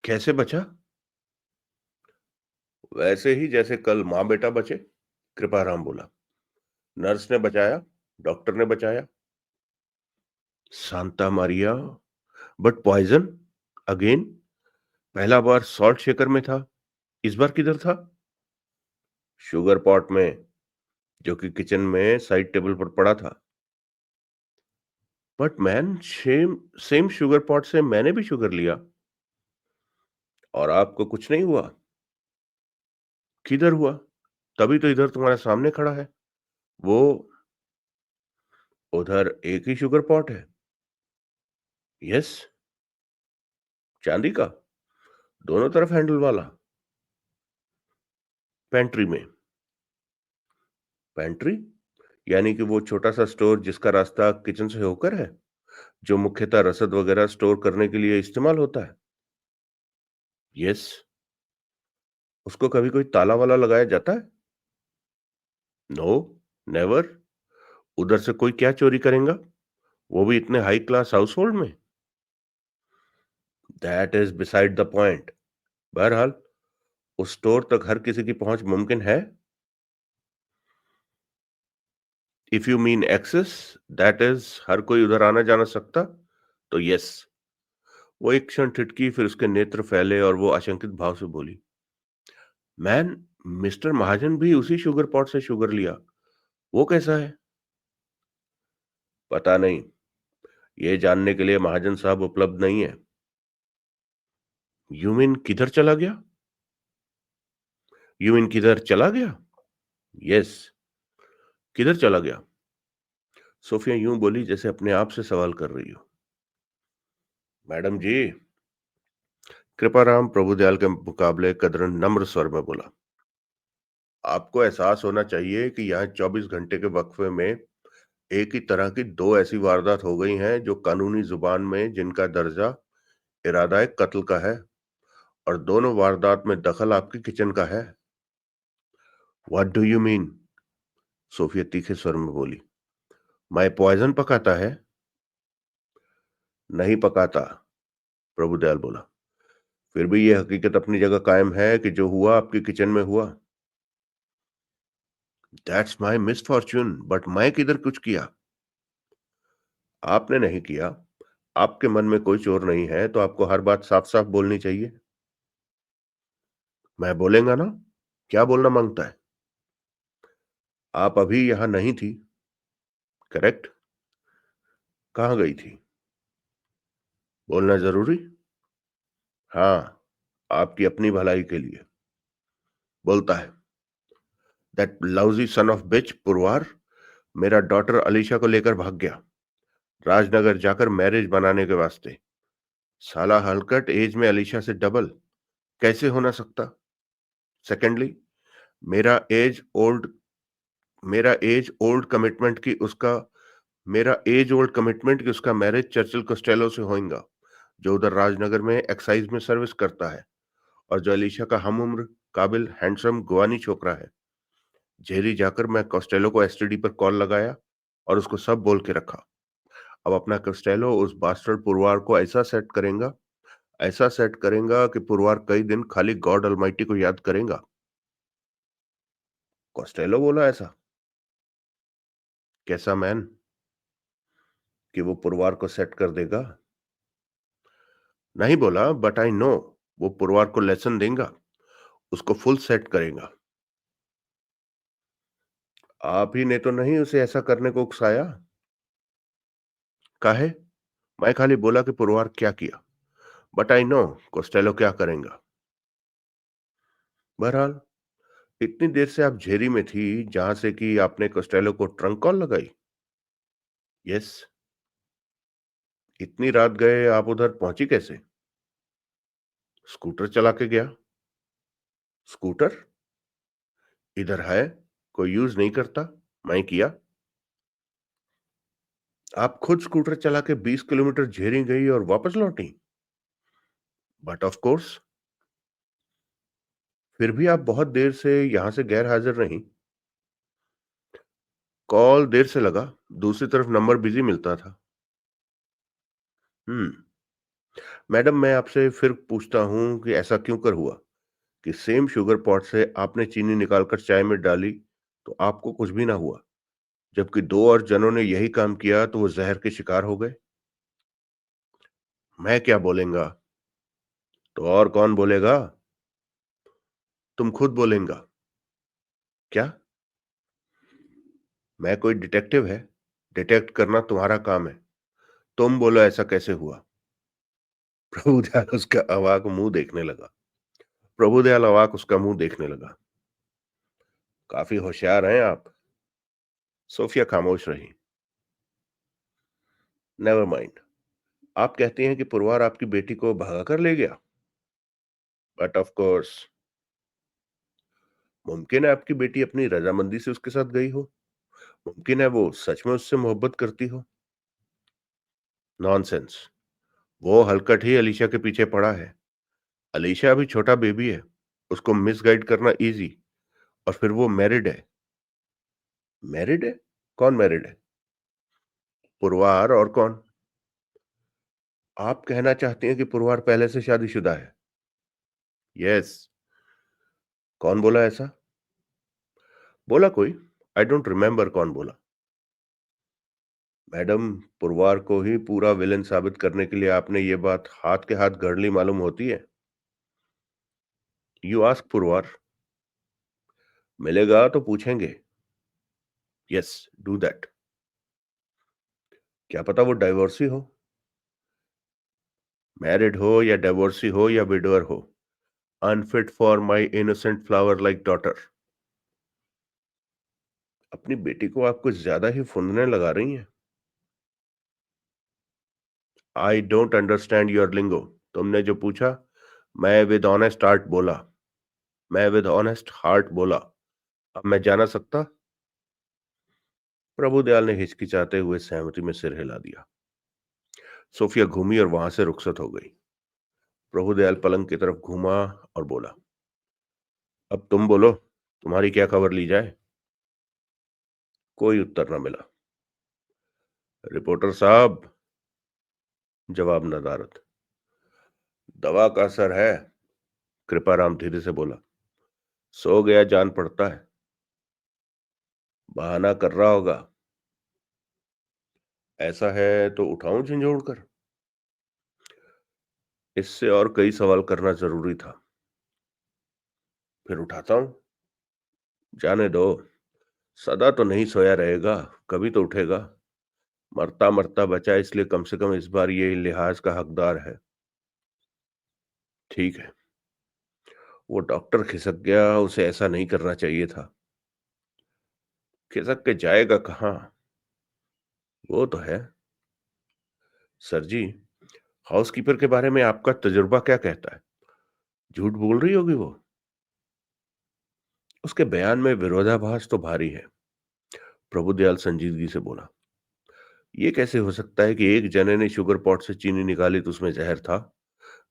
कैसे बचा? वैसे ही जैसे कल मां बेटा बचे, कृपाराम बोला। नर्स ने बचाया, डॉक्टर ने बचाया। Santa Maria, but poison again? पहला बार सॉल्ट शेकर में था, इस बार किधर था? शुगर पॉट में, जो कि किचन में साइड टेबल पर पड़ा था। But man, same same sugar pot से मैंने भी शुगर लिया और आपको कुछ नहीं हुआ। किधर हुआ? तभी तो इधर तुम्हारे सामने खड़ा है। वो उधर एक ही शुगर पॉट है। यस। चांदी का? दोनों तरफ हैंडल वाला? पेंट्री में? पेंट्री? यानी कि वो छोटा सा स्टोर जिसका रास्ता किचन से होकर है, जो मुख्यतः रसद वगैरह स्टोर करने के लिए इस्तेमाल होता है? यस। उसको कभी कोई ताला वाला लगाया जाता है? No, never. उधर से कोई क्या चोरी करेगा, वो भी इतने हाई क्लास हाउस होल्ड में? That is beside the point. बहरहाल, उस स्टोर तक हर किसी की पहुंच मुमकिन है। If you mean access, that is हर कोई उधर आना जाना सकता, तो यस। वो एक क्षण ठिठकी, फिर उसके नेत्र फैले और वो आशंकित भाव से बोली, मैन, मिस्टर महाजन भी उसी शुगर पॉट से शुगर लिया, वो कैसा है? पता नहीं, ये जानने के लिए महाजन साहब उपलब्ध नहीं है। यू मीन किधर चला गया? यू मीन किधर चला गया? यस। किधर चला गया? सोफिया यूं बोली जैसे अपने आप से सवाल कर रही हो। मैडम जी, कृपाराम प्रभुदयाल के मुकाबले कदरन नम्र स्वर में बोला, आपको एहसास होना चाहिए कि यहाँ 24 घंटे के वक्फे में एक ही तरह की दो ऐसी वारदात हो गई हैं जो कानूनी जुबान में जिनका दर्जा इरादा कत्ल का है, और दोनों वारदात में दखल आपकी किचन का है। What do you mean? Sophia तीखे स्वर में बोली, मैं पॉइजन पकाता है? नहीं पकाता, प्रभुदयाल बोला। फिर भी यह हकीकत अपनी जगह कायम है कि जो हुआ आपके किचन में हुआ। दैट्स माय मिसफॉर्च्यून, बट मैं किधर कुछ किया? आपने नहीं किया। आपके मन में कोई चोर नहीं है, तो आपको हर बात साफ साफ बोलनी चाहिए। मैं बोलेगा ना? क्या बोलना मांगता है? आप अभी यहां नहीं थी, करेक्ट? कहां गई थी? बोलना जरूरी? हाँ, आपकी अपनी भलाई के लिए। बोलता है, दैट लाउजी सन ऑफ बिच पुरवार मेरा डॉटर अलीशा को लेकर भाग गया, राजनगर जाकर मैरिज बनाने के वास्ते। साला हलकट, एज में अलीशा से डबल कैसे हो ना सकता? सेकेंडली, मेरा एज ओल्ड मेरा एज ओल्ड कमिटमेंट की उसका मेरा एज ओल्ड कमिटमेंट कि उसका मैरिज चर्चिल कोस्टेलो से होएगा, जो उधर राजनगर में एक्साइज में सर्विस करता है, और जो अलीशा का हम उम्र, काबिल, हैंडसम गुआनी छोकरा है। जेरी जाकर मैं कॉस्टेलो को एसटीडी पर कॉल लगाया और उसको सब बोल के रखा। अब अपना कॉस्टेलो उस बास्टर्ड पुरवार को ऐसा सेट करेगा कि पुरवार कई दिन खाली गॉड अलमाइटी को याद करेगा। कॉस्टेलो बोला, ऐसा कैसा मैन कि वो पुरवार को सेट कर देगा? नहीं बोला, बट आई नो वो पुरवार को लेसन देगा, उसको फुल सेट करेगा। आप ही ने तो नहीं उसे ऐसा करने को उकसाया? काहे? मैं खाली बोला कि पुरवार क्या किया, बट आई नो कोस्टेलो क्या करेगा। बहरहाल, इतनी देर से आप झेरी में थी जहां से कि आपने कोस्टेलो को ट्रंक कॉल लगाई? यस। इतनी रात गए आप उधर पहुंची कैसे? स्कूटर चला के गया। स्कूटर इधर है, कोई यूज नहीं करता, मैं किया। आप खुद स्कूटर चला के 20 किलोमीटर झेरी गई और वापस लौटी? But of course. फिर भी आप बहुत देर से यहां से गैर हाजिर रही। कॉल देर से लगा, दूसरी तरफ नंबर बिजी मिलता था। हम्म। मैडम, मैं आपसे फिर पूछता हूं कि ऐसा क्यों कर हुआ कि सेम शुगर पॉट से आपने चीनी निकालकर चाय में डाली तो आपको कुछ भी ना हुआ, जबकि दो और जनों ने यही काम किया तो वो जहर के शिकार हो गए? मैं क्या बोलेगा? तो और कौन बोलेगा? तुम खुद बोलेगा। क्या? मैं कोई डिटेक्टिव है? डिटेक्ट करना तुम्हारा काम है। तुम बोलो ऐसा कैसे हुआ? प्रभुदयाल उसका अवाक मुंह देखने लगा। प्रभुदयाल अवाक उसका मुंह देखने लगा। काफी होशियार हैं आप। सोफिया खामोश रही। Never mind. आप कहती हैं कि पुरवार आपकी बेटी को भगा कर ले गया? But of course. मुमकिन है आपकी बेटी अपनी रजामंदी से उसके साथ गई हो। मुमकिन है वो सच में उससे मोहब्बत करती हो। नॉनसेंस। वो हलकट ही अलीशा के पीछे पड़ा है। अलीशा अभी छोटा बेबी है, उसको मिसगाइड करना इजी। और फिर वो मैरिड है। मैरिड है? कौन मैरिड है? पुरवार, और कौन? आप कहना चाहती हैं कि पुरवार पहले से शादीशुदा है? यस। कौन बोला ऐसा? बोला कोई। आई डोंट रिमेम्बर कौन बोला। मैडम, पुरवार को ही पूरा विलेन साबित करने के लिए आपने ये बात हाथ के हाथ गढ़ ली मालूम होती है। You ask Purwar. मिलेगा तो पूछेंगे। Yes, do that. क्या पता वो डाइवोर्सी हो। मैरिड हो या डाइवोर्सी हो या विडोअर हो, unfit for my innocent flower like daughter. अपनी बेटी को आप कुछ ज्यादा ही फुंदने लगा रही हैं। आई डोंट अंडरस्टैंड योर लिंगो। तुमने जो पूछा, मैं विद ऑनेस्ट हार्ट बोला। मैं विद ऑनेस्ट हार्ट बोला। अब मैं जाना सकता? प्रभुदयाल ने हिचकिचाते हुए सहमति में सिर हिला दिया। सोफिया घूमी और वहां से रुखसत हो गई। प्रभुदयाल पलंग की तरफ घूमा और बोला, अब तुम बोलो, तुम्हारी क्या खबर ली जाए? कोई उत्तर न मिला। रिपोर्टर साहब, जवाब नदारद। दवा का असर है, कृपाराम धीरे से बोला। सो गया जान पड़ता है। बहाना कर रहा होगा। ऐसा है तो उठाऊं झंझोड़ कर? इससे और कई सवाल करना जरूरी था। फिर उठाता हूं। जाने दो। सदा तो नहीं सोया रहेगा, कभी तो उठेगा। मरता मरता बचा, इसलिए कम से कम इस बार ये लिहाज का हकदार है। ठीक है। वो डॉक्टर खिसक गया, उसे ऐसा नहीं करना चाहिए था। खिसक के जाएगा कहाँ? वो तो है। सर जी, हाउसकीपर के बारे में आपका तजुर्बा क्या कहता है? झूठ बोल रही होगी वो। उसके बयान में विरोधाभास तो भारी है। प्रभुदयाल संजीदगी से बोला, ये कैसे हो सकता है कि एक जने ने शुगर पॉट से चीनी निकाली तो उसमें जहर था,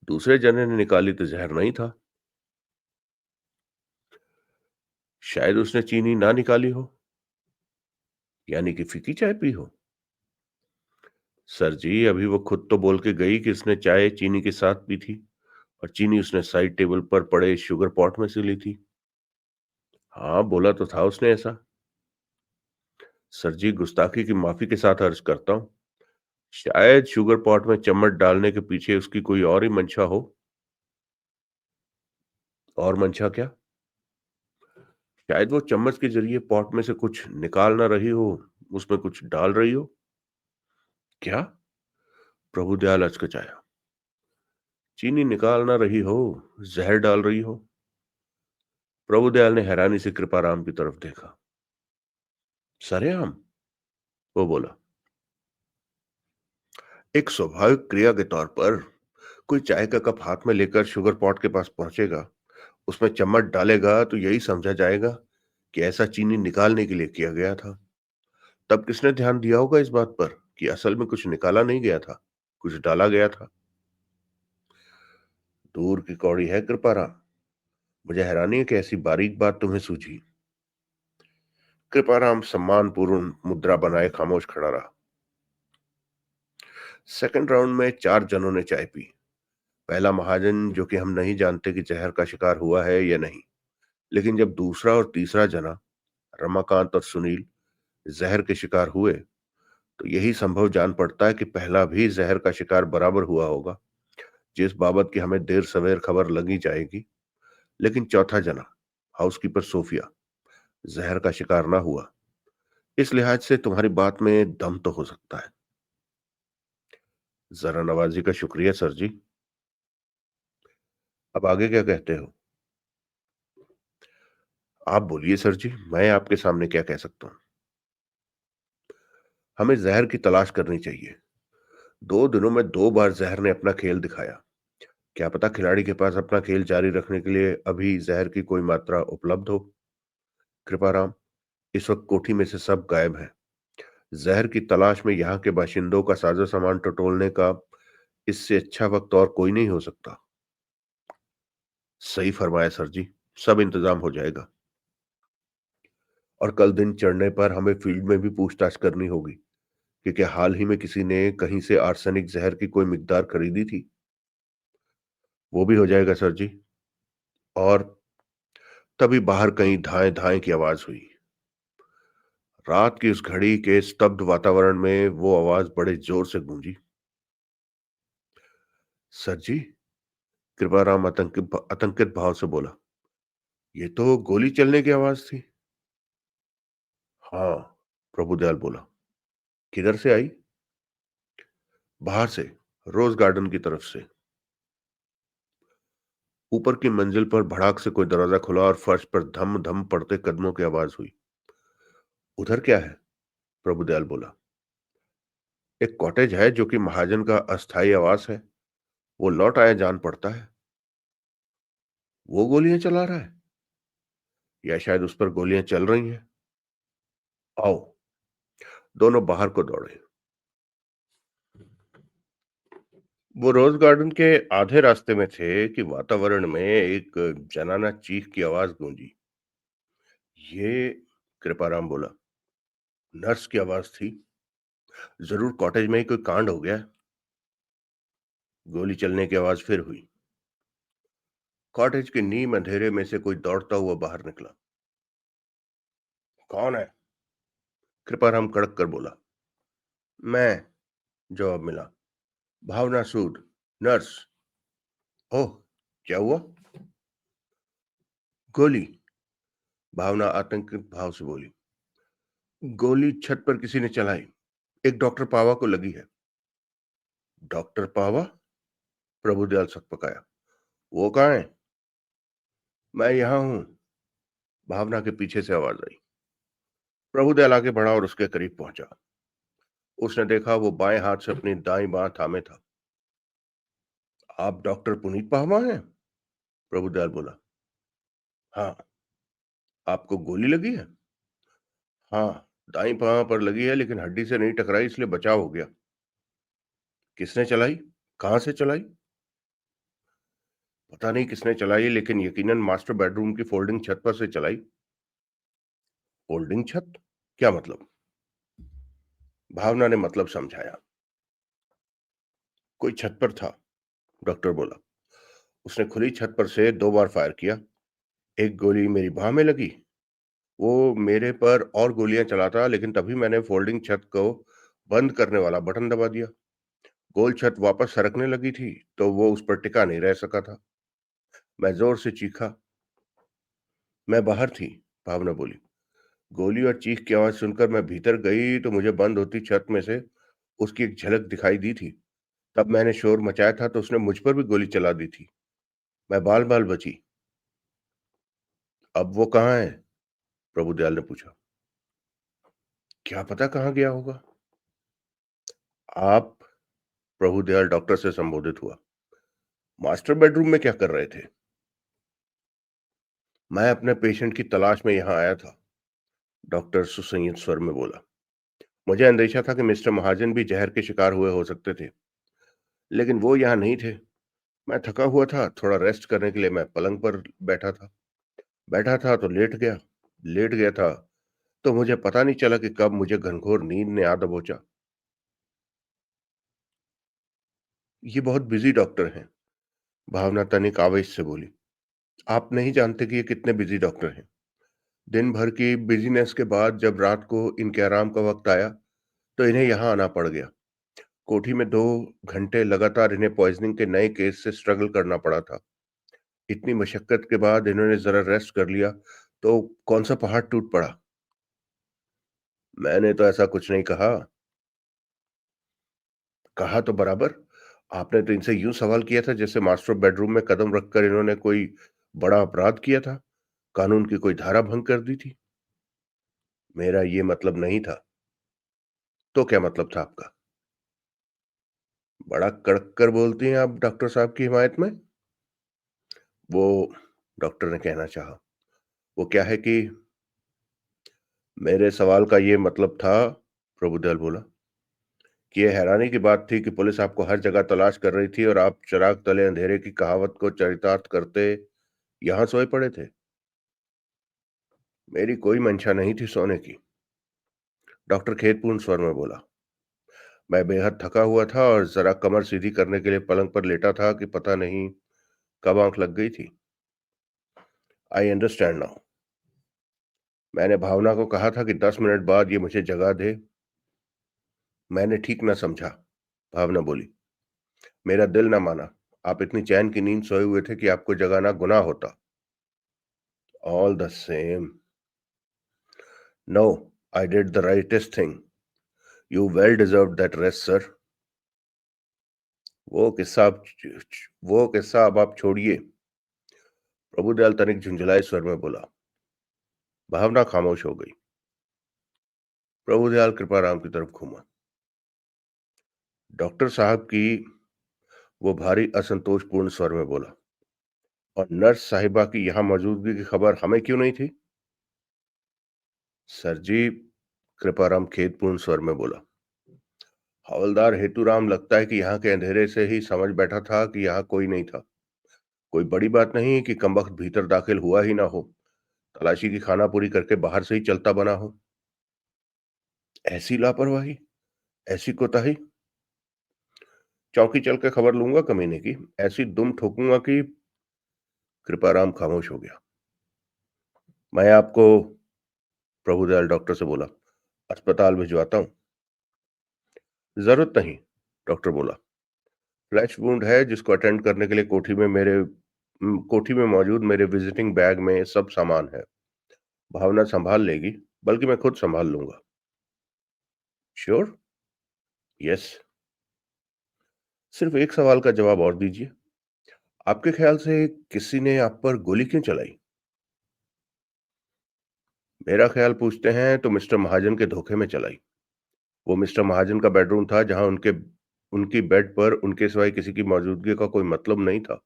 दूसरे जने ने निकाली तो जहर नहीं था? शायद उसने चीनी ना निकाली हो, यानी कि फीकी चाय पी हो। सर जी, अभी वो खुद तो बोल के गई कि उसने चाय चीनी के साथ पी थी और चीनी उसने साइड टेबल पर पड़े शुगर पॉट में से ली थी। हाँ, बोला तो था उसने ऐसा। सर जी, गुस्ताखी की माफी के साथ अर्ज करता हूँ, शायद शुगर पॉट में चम्मच डालने के पीछे उसकी कोई और ही मंशा हो। और मंशा क्या? शायद वो चम्मच के जरिए पॉट में से कुछ निकाल ना रही हो, उसमें कुछ डाल रही हो। क्या? प्रभुदयाल हचकिचाया। चीनी निकाल ना रही हो, जहर डाल रही हो। प्रभुदयाल ने हैरानी से कृपाराम की तरफ देखा। सरेआम? वो बोला। एक स्वाभाविक क्रिया के तौर पर कोई चाय का कप हाथ में लेकर शुगर पॉट के पास पहुंचेगा, उसमें चम्मच डालेगा तो यही समझा जाएगा कि ऐसा चीनी निकालने के लिए किया गया था। तब किसने ध्यान दिया होगा इस बात पर कि असल में कुछ निकाला नहीं गया था, कुछ डाला गया था। दूर की कौड़ी है कृपाराम। मुझे हैरानी है कि ऐसी बारीक बात तुम्हें सूझी। कृपाराम सम्मानपूर्ण मुद्रा बनाए खामोश खड़ा रहा। सेकंड राउंड में 4 जनों ने चाय पी। पहला महाजन, जो कि हम नहीं जानते कि जहर का शिकार हुआ है या नहीं, लेकिन जब दूसरा और तीसरा जना, रमाकांत और सुनील, जहर के शिकार हुए तो यही संभव जान पड़ता है कि पहला भी जहर का शिकार बराबर हुआ होगा, जिस बाबत की हमें देर सवेर खबर लगी जाएगी। लेकिन चौथा जना, हाउसकीपर सोफिया, जहर का शिकार ना हुआ। इस लिहाज से तुम्हारी बात में दम तो हो सकता है। जरा नवाजी का शुक्रिया सर जी। अब आगे क्या कहते हो? आप बोलिए सर जी, मैं आपके सामने क्या कह सकता हूँ। हमें जहर की तलाश करनी चाहिए। 2 दिनों में 2 बार जहर ने अपना खेल दिखाया। क्या पता खिलाड़ी के पास अपना खेल जारी रखने के लिए अभी जहर की कोई मात्रा उपलब्ध हो। कृपाराम, इस वक्त कोठी में से सब गायब हैं। जहर की तलाश में यहाँ के बाशिंदों का साजो सामान टटोलने का इससे अच्छा वक्त और कोई नहीं हो सकता। सही फरमाया सर जी, सब इंतजाम हो जाएगा। और कल दिन चढ़ने पर हमें फील्ड में भी पूछताछ करनी होगी कि क्या हाल ही में किसी ने कहीं से आर्सेनिक जहर की कोई मिकदार खरीदी थी। वो भी हो जाएगा सर जी। और तभी बाहर कहीं धाए धाए की आवाज हुई। रात की उस घड़ी के स्तब्ध वातावरण में वो आवाज बड़े जोर से गूंजी। सर जी? कृपाराम आतंकित भाव से बोला। ये तो गोली चलने की आवाज थी। हाँ, प्रभुदयाल बोला। किधर से आई? बाहर से, रोज गार्डन की तरफ से। ऊपर की मंजिल पर भड़ाक से कोई दरवाजा खुला और फर्श पर धम धम पड़ते कदमों की आवाज हुई। उधर क्या है? प्रभुदयाल बोला। एक कॉटेज है जो कि महाजन का अस्थायी आवास है। वो लौट आया जान पड़ता है। वो गोलियां चला रहा है, या शायद उस पर गोलियां चल रही हैं। आओ। दोनों बाहर को दौड़े। वो रोज गार्डन के आधे रास्ते में थे कि वातावरण में एक जनाना चीख की आवाज गूंजी। ये, कृपाराम बोला, नर्स की आवाज थी। जरूर कॉटेज में ही कोई कांड हो गया। गोली चलने की आवाज फिर हुई। कॉटेज के नीम अंधेरे में से कोई दौड़ता हुआ बाहर निकला। कौन है? कृपाराम कड़क कर बोला। मैं, जवाब मिला। भावना सूद, नर्स। ओह, क्या हुआ? गोली। भावना आतंकित भाव से बोली। गोली छत पर किसी ने चलाई। एक डॉक्टर पावा को लगी है। डॉक्टर पावा? प्रभुदयाल सकपकाया। वो कहाँ है? मैं यहां हूं। भावना के पीछे से आवाज आई। प्रभुदयाल आगे बढ़ा और उसके करीब पहुंचा। उसने देखा वो बाएं हाथ से अपनी दाई बांह थामे था। आप डॉक्टर पुनीत पावा हैं? प्रभुदयाल बोला। हाँ। आपको गोली लगी है? हाँ, दाई बांह पर लगी है, लेकिन हड्डी से नहीं टकराई, इसलिए बचाव हो गया। किसने चलाई? कहां से चलाई? पता नहीं किसने चलाई, लेकिन यकीनन मास्टर बेडरूम की फोल्डिंग छत पर से चलाई। फोल्डिंग छत? क्या मतलब? भावना ने मतलब समझाया। कोई छत पर था, डॉक्टर बोला। उसने खुली छत पर से 2 बार फायर किया। एक गोली मेरी बाह में लगी। वो मेरे पर और गोलियां चलाता, लेकिन तभी मैंने फोल्डिंग छत को बंद करने वाला बटन दबा दिया। गोल छत वापस सरकने लगी थी, तो वो उस पर टिका नहीं रह सका था। मैं जोर से चीखा। मैं बाहर थी, भावना बोली। गोली और चीख की आवाज सुनकर मैं भीतर गई तो मुझे बंद होती छत में से उसकी एक झलक दिखाई दी थी। तब मैंने शोर मचाया था तो उसने मुझ पर भी गोली चला दी थी। मैं बाल बाल बची। अब वो कहाँ है? प्रभुदयाल ने पूछा। क्या पता कहाँ गया होगा। आप? प्रभुदयाल डॉक्टर से संबोधित हुआ। मास्टर बेडरूम में क्या कर रहे थे? मैं अपने पेशेंट की तलाश में यहाँ आया था, डॉक्टर सुसंयत स्वर में बोला। मुझे अंदेशा था कि मिस्टर महाजन भी जहर के शिकार हुए हो सकते थे, लेकिन वो यहाँ नहीं थे। मैं थका हुआ था, थोड़ा रेस्ट करने के लिए मैं पलंग पर बैठा था तो लेट गया था, तो मुझे पता नहीं चला कि कब मुझे घनघोर नींद ने आ दबोचा। ये बहुत बिजी डॉक्टर हैं, भावना तनिक आवेश से बोली। आप नहीं जानते कि ये कितने बिजी डॉक्टर हैं। दिन भर की बिजीनेस के बाद जब रात को इनके आराम का वक्त आया, तो इन्हें यहाँ आना पड़ गया। कोठी में 2 घंटे लगातार इन्हें पॉइजनिंग के नए केस से स्ट्रगल करना पड़ा था। इतनी मशक्कत के बाद इन्होंने जरा रेस्ट कर लिया, तो कौन सा पहाड़ टूट पड़ा। मैंने तो ऐसा कुछ नहीं कहा। कहा तो बराबर। आपने तो इनसे यूं सवाल किया था जैसे मास्टर बेडरूम में कदम रखकर इन्होंने कोई बड़ा अपराध किया था, कानून की कोई धारा भंग कर दी थी। मेरा ये मतलब नहीं था। तो क्या मतलब था आपका? बड़ा कड़क कर बोलती हैं आप डॉक्टर साहब की हिमायत में। वो, डॉक्टर ने कहना चाहा, वो क्या है कि मेरे सवाल का ये मतलब था, प्रभुदयाल बोला, कि ये हैरानी की बात थी कि पुलिस आपको हर जगह तलाश कर रही थी और आप चिराग तले अंधेरे की कहावत को चरितार्थ करते यहां सोए पड़े थे। मेरी कोई मंशा नहीं थी सोने की, डॉक्टर खेदपूर्ण स्वर में बोला। मैं बेहद थका हुआ था और जरा कमर सीधी करने के लिए पलंग पर लेटा था कि पता नहीं कब आंख लग गई थी। I understand now. मैंने भावना को कहा था कि 10 मिनट बाद ये मुझे जगा दे। मैंने ठीक ना समझा, भावना बोली। मेरा दिल ना माना। आप इतनी चैन की नींद सोए हुए थे कि आपको जगाना गुनाह होता। All the same. No, I did the rightest thing. You well deserve that rest sir. वो किस्सा अब वो किस्सा अब आप छोड़िए, प्रभुदयाल तनिक झुंझुलाए स्वर में बोला। भावना खामोश हो गई। प्रभुदयाल कृपाराम की तरफ घूमा। डॉक्टर साहब की, वो भारी असंतोषपूर्ण स्वर में बोला। और नर्स साहिबा की यहाँ मौजूदगी की खबर हमें क्यों नहीं थी? सर जी, कृपाराम खेदपूर्ण स्वर में बोला। हवलदार हेतुराम लगता है कि यहाँ के अंधेरे से ही समझ बैठा था कि यहाँ कोई नहीं था। कोई बड़ी बात नहीं कि कमबख्त भीतर दाखिल हुआ ही ना हो, तलाशी की खाना पूरी करके बाहर से ही चलता बना हो। ऐसी लापरवाही, ऐसी कोताही। चौकी चल के खबर लूंगा कमीने की। ऐसी दुम ठोकूंगा कि। कृपाराम खामोश हो गया। मैं आपको, प्रभुदयाल डॉक्टर से बोला, अस्पताल भिजवाता हूँ। जरूरत नहीं, डॉक्टर बोला। फ्लैश वुंड है जिसको अटेंड करने के लिए कोठी में मौजूद मेरे विजिटिंग बैग में सब सामान है। भावना संभाल लेगी, बल्कि मैं खुद संभाल लूंगा। श्योर? यस। सिर्फ एक सवाल का जवाब और दीजिए। आपके ख्याल से किसी ने आप पर गोली क्यों चलाई? मेरा ख्याल पूछते हैं तो मिस्टर महाजन के धोखे में चलाई। वो मिस्टर महाजन का बेडरूम था जहां उनकी बेड पर उनके सिवाय किसी की मौजूदगी का कोई मतलब नहीं था।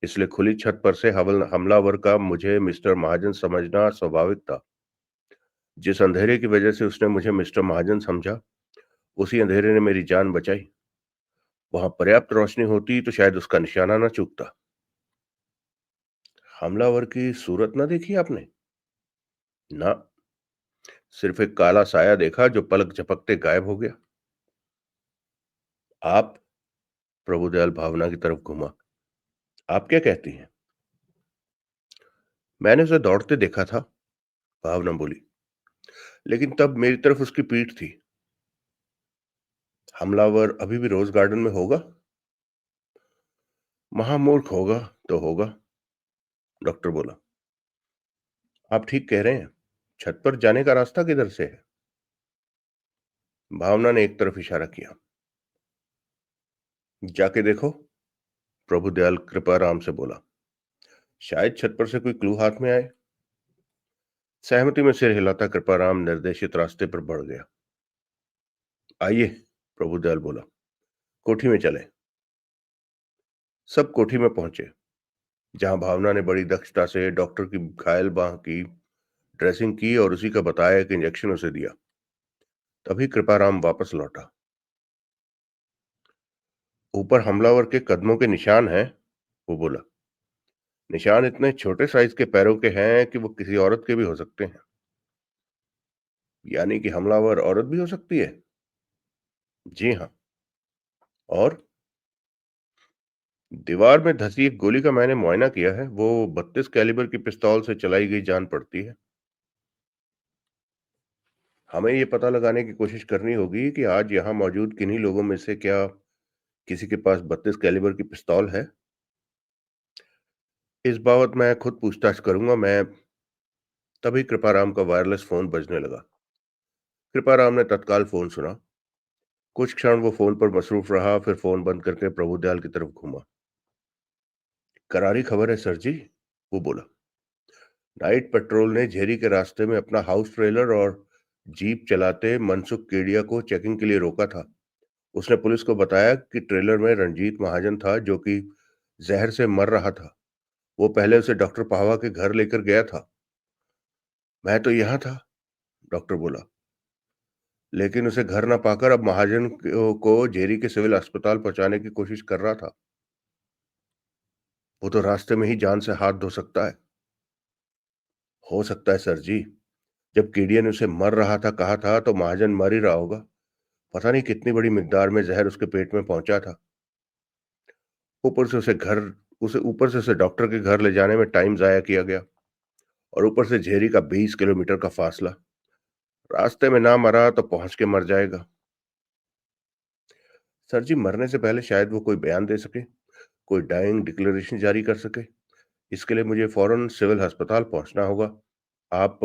इसलिए खुली छत पर से हमलावर का मुझे मिस्टर महाजन समझना स्वाभाविक था। जिस अंधेरे की वजह से उसने मुझे मिस्टर महाजन समझा, उसी अंधेरे ने मेरी जान बचाई। वहां पर्याप्त रोशनी होती तो शायद उसका निशाना न चूकता। हमलावर की सूरत न देखी आपने? ना। सिर्फ एक काला साया देखा जो पलक झपकते गायब हो गया। आप? प्रभुदयाल भावना की तरफ घूमा। आप क्या कहती हैं? मैंने उसे दौड़ते देखा था, भावना बोली। लेकिन तब मेरी तरफ उसकी पीठ थी। हमलावर अभी भी रोज गार्डन में होगा? महामूर्ख होगा तो होगा, डॉक्टर बोला। आप ठीक कह रहे हैं। छत पर जाने का रास्ता किधर से है? भावना ने एक तरफ इशारा किया। जाके देखो, प्रभुदयाल कृपाराम से बोला। शायद छत पर से कोई क्लू हाथ में आए। सहमति में सिर हिलाता कृपाराम निर्देशित रास्ते पर बढ़ गया। आइए, प्रभुदयाल बोला, कोठी में चले। सब कोठी में पहुंचे, जहां भावना ने बड़ी दक्षता से डॉक्टर की घायल बांह की ड्रेसिंग की और उसी का बताया एक इंजेक्शन उसे दिया। तभी कृपाराम वापस लौटा। ऊपर हमलावर के कदमों के निशान हैं, वो बोला। निशान इतने छोटे साइज के पैरों के हैं कि वो किसी औरत के भी हो सकते हैं। यानी कि हमलावर औरत भी हो सकती है? जी हाँ। और दीवार में धसी एक गोली का मैंने मुआयना किया है, वो 32 कैलिबर की पिस्तौल से चलाई गई जान पड़ती है। हमें ये पता लगाने की कोशिश करनी होगी कि आज यहाँ मौजूद किन्हीं लोगों में से क्या किसी के पास 32 कैलिबर की पिस्तौल है। इस बाबत मैं खुद पूछताछ करूंगा। मैं तभी कृपाराम का वायरलेस फोन बजने लगा। कृपाराम ने तत्काल फोन सुना। कुछ क्षण वो फोन पर मसरूफ रहा, फिर फोन बंद करके प्रभुदयाल की तरफ घूमा। करारी खबर है सर जी, वो बोला। नाइट पेट्रोल ने झेरी के रास्ते में अपना हाउस ट्रेलर और जीप चलाते मनसुख केडिया को चेकिंग के लिए रोका था। उसने पुलिस को बताया कि ट्रेलर में रंजीत महाजन था, जो कि जहर से मर रहा था। वो पहले उसे डॉक्टर पाहवा के घर लेकर गया था। मैं तो यहाँ था, डॉक्टर बोला, लेकिन उसे घर न पाकर अब महाजन को जेरी के सिविल अस्पताल पहुंचाने की कोशिश कर रहा था। वो तो रास्ते में ही जान से हाथ धो सकता है। हो सकता है सर जी। जब केडिया ने उसे मर रहा था कहा था तो महाजन मर ही रहा होगा। पता नहीं कितनी बड़ी मिकदार में जहर उसके पेट में पहुंचा था। ऊपर से उसे घर उसे ऊपर से उसे डॉक्टर के घर ले जाने में टाइम जाया किया गया, और ऊपर से झेरी का 20 किलोमीटर का फासला। रास्ते में ना मरा तो पहुंच के मर जाएगा। सर जी, मरने से पहले शायद वो कोई बयान दे सके, कोई डाइंग डिक्लेरेशन जारी कर सके। इसके लिए मुझे फौरन सिविल अस्पताल पहुंचना होगा। आप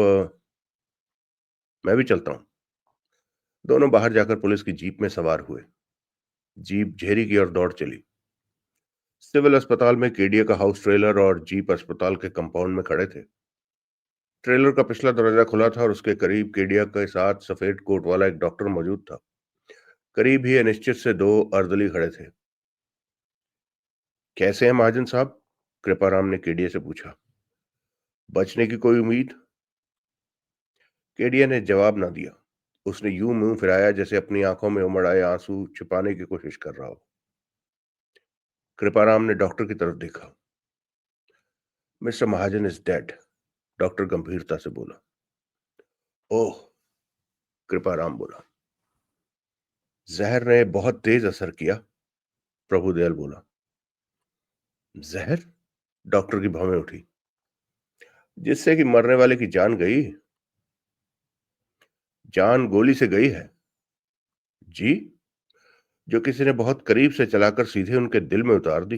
मैं भी चलता हूँ। दोनों बाहर जाकर पुलिस की जीप में सवार हुए। जीप झेरी की ओर दौड़ चली। सिविल अस्पताल में केडिया का हाउस ट्रेलर और जीप अस्पताल के कंपाउंड में खड़े थे। ट्रेलर का पिछला दरवाजा खुला था और उसके करीब केडिया के साथ सफेद कोट वाला एक डॉक्टर मौजूद था। करीब ही अनिश्चित से दो अर्दली खड़े थे। कैसे हैं महाजन साहब? कृपाराम ने केडिया से पूछा। बचने की कोई उम्मीद? केडिया ने जवाब ना दिया। उसने यूं मुंह फिराया जैसे अपनी आंखों में उमड़ आए आंसू छिपाने की कोशिश कर रहा हो। कृपाराम ने डॉक्टर की तरफ देखा। Mister Mahajan is dead, doctor गंभीरता से बोला। ओह, कृपाराम बोला। जहर ने बहुत तेज असर किया, प्रभुदयाल बोला। जहर? डॉक्टर की भौहें उठी। जिससे कि मरने वाले की जान गई। जान गोली से गई है। जी? जो किसी ने बहुत करीब से चलाकर सीधे उनके दिल में उतार दी।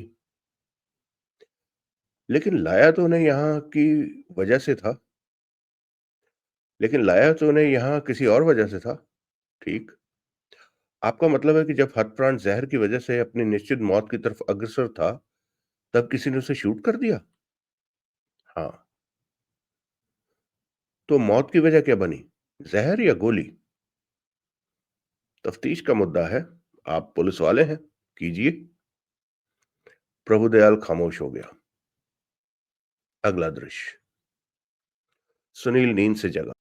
लेकिन लाया तो उन्हें यहाँ की वजह से था। लेकिन लाया तो उन्हें यहाँ किसी और वजह से था। ठीक। आपका मतलब है कि जब हतप्राण जहर की वजह से अपनी निश्चित मौत की तरफ अग्रसर था, तब किसी ने उसे शूट कर दिया? हाँ। तो मौत की वजह क्या बनी? जहर या गोली? तफ्तीश का मुद्दा है। आप पुलिस वाले हैं, कीजिए। प्रभुदयाल खामोश हो गया। अगला दृश्य। सुनील नींद से जगा।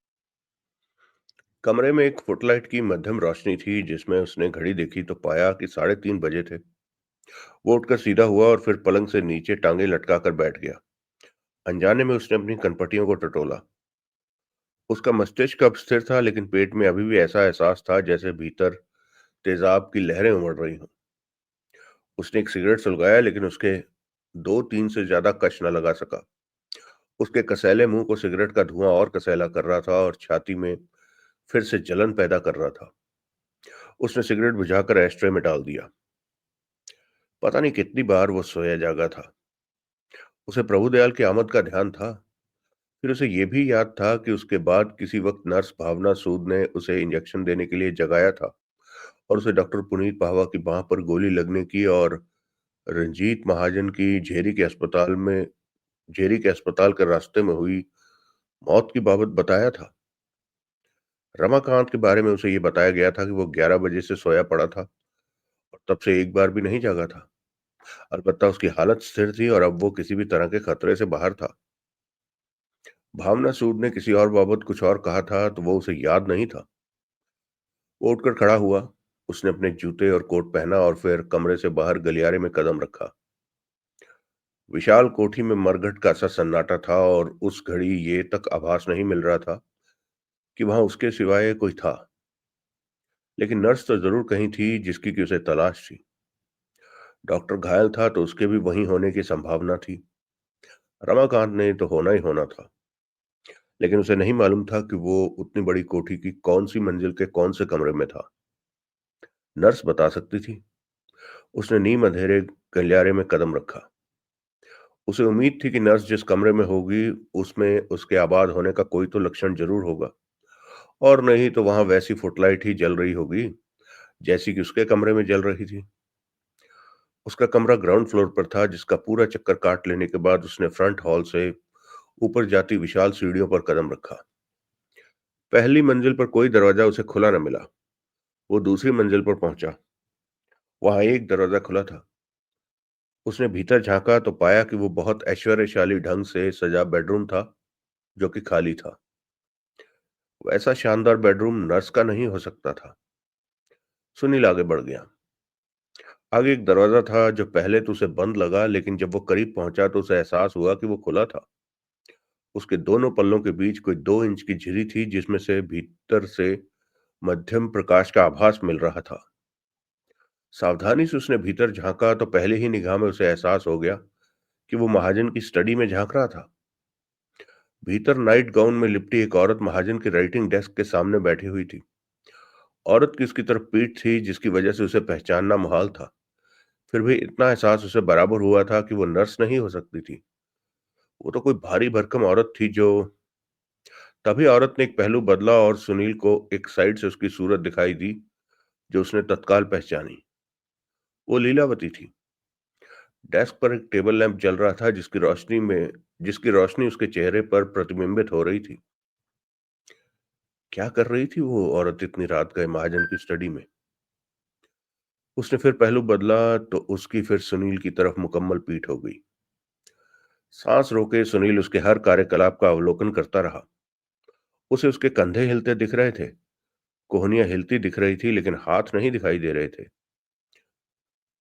कमरे में एक फुटलाइट की मध्यम रोशनी थी, जिसमें उसने घड़ी देखी तो पाया कि 3:30 बजे थे। वो उठकर सीधा हुआ और फिर पलंग से नीचे टांगे लटकाकर बैठ गया। अनजाने में उसने अपनी कनपटियों को टटोला। उसका मस्तिष्क अब स्थिर था, लेकिन पेट में अभी भी ऐसा एहसास था जैसे भीतर तेजाब की लहरें उमड़ रही हों। उसने एक सिगरेट सुलगाया, लेकिन उसके 2-3 से ज्यादा कश न लगा सका। उसके कसैले मुंह को सिगरेट का धुआं और कसैला कर रहा था और छाती में फिर से जलन पैदा कर रहा था। उसने सिगरेट बुझाकर एस्ट्रे में डाल दिया। पता नहीं कितनी बार वो सोया जागा था। उसे प्रभुदयाल की आमद का ध्यान था। फिर उसे ये भी याद था कि उसके बाद किसी वक्त नर्स भावना सूद ने उसे इंजेक्शन देने के लिए जगाया था और उसे डॉक्टर पुनीत पाहवा की बांह पर गोली लगने की और रंजीत महाजन की झेरी के अस्पताल के रास्ते में हुई मौत की बाबत बताया था। रमाकांत के बारे में उसे ये बताया गया था कि वो 11 बजे से सोया पड़ा था और तब से एक बार भी नहीं जागा था। अलबत्ता उसकी हालत स्थिर थी और अब वो किसी भी तरह के खतरे से बाहर था। भावना सूद ने किसी और बाबत कुछ और कहा था तो वो उसे याद नहीं था। वो उठकर खड़ा हुआ। उसने अपने जूते और कोट पहना और फिर कमरे से बाहर गलियारे में कदम रखा। विशाल कोठी में मरघट का सा सन्नाटा था और उस घड़ी ये तक आभास नहीं मिल रहा था कि वहां उसके सिवाय कोई था। लेकिन नर्स तो जरूर कहीं थी जिसकी कि उसे तलाश थी। डॉक्टर घायल था तो उसके भी वहीं होने की संभावना थी। रमाकांत ने तो होना ही होना था। लेकिन उसे नहीं मालूम था कि वो उतनी बड़ी कोठी की कौन सी मंजिल के कौन से कमरे में था। नर्स बता सकती थी। उसने नीम अंधेरे गलियारे में कदम रखा। उसे उम्मीद थी कि नर्स जिस कमरे में होगी उसमें उसके आबाद होने का कोई तो लक्षण जरूर होगा, और नहीं तो वहां वैसी फुटलाइट ही जल रही होगी जैसी कि उसके कमरे में जल रही थी। उसका कमरा ग्राउंड फ्लोर पर था, जिसका पूरा चक्कर काट लेने के बाद उसने फ्रंट हॉल से ऊपर जाती विशाल सीढ़ियों पर कदम रखा। पहली मंजिल पर कोई दरवाजा उसे खुला न मिला। वो दूसरी मंजिल पर पहुंचा। वहां एक दरवाजा खुला था। उसने भीतर झांका तो पाया कि वो बहुत ऐश्वर्यशाली ढंग से सजा बेडरूम था, जो कि खाली था। वैसा शानदार बेडरूम नर्स का नहीं हो सकता था। सुनील आगे बढ़ गया। आगे एक दरवाजा था जो पहले तो उसे बंद लगा, लेकिन जब वो करीब पहुंचा तो उसे एहसास हुआ कि वो खुला था। उसके दोनों पल्लों के बीच कोई 2 इंच की झिरी थी, जिसमें से भीतर से मध्यम प्रकाश का आभास मिल रहा था। सावधानी से उसने भीतर झांका तो पहले ही निगाह में उसे एहसास हो गया कि वो महाजन की स्टडी में झांक रहा था। भीतर नाइट गाउन में लिपटी एक औरत महाजन के राइटिंग डेस्क के सामने बैठी हुई थी। औरत की उसकी तरफ पीठ थी, जिसकी वजह से उसे पहचानना मुहाल था। फिर भी इतना एहसास उसे बराबर हुआ था कि वो नर्स नहीं हो सकती थी। वो तो कोई भारी भरकम औरत थी जो तभी औरत ने एक पहलू बदला और सुनील को एक साइड से उसकी सूरत दिखाई दी, जो उसने तत्काल पहचानी। वो लीलावती थी। डेस्क पर एक टेबल लैंप जल रहा था, जिसकी रोशनी उसके चेहरे पर प्रतिबिंबित हो रही थी। क्या कर रही थी वो औरत इतनी रात गए महाजन की स्टडी में? उसने फिर पहलू बदला तो उसकी फिर सुनील की तरफ मुकम्मल पीठ हो गई। सांस रोके सुनील उसके हर कार्यकलाप का अवलोकन करता रहा। उसे उसके कंधे हिलते दिख रहे थे, कोहनियां हिलती दिख रही थी, लेकिन हाथ नहीं दिखाई दे रहे थे।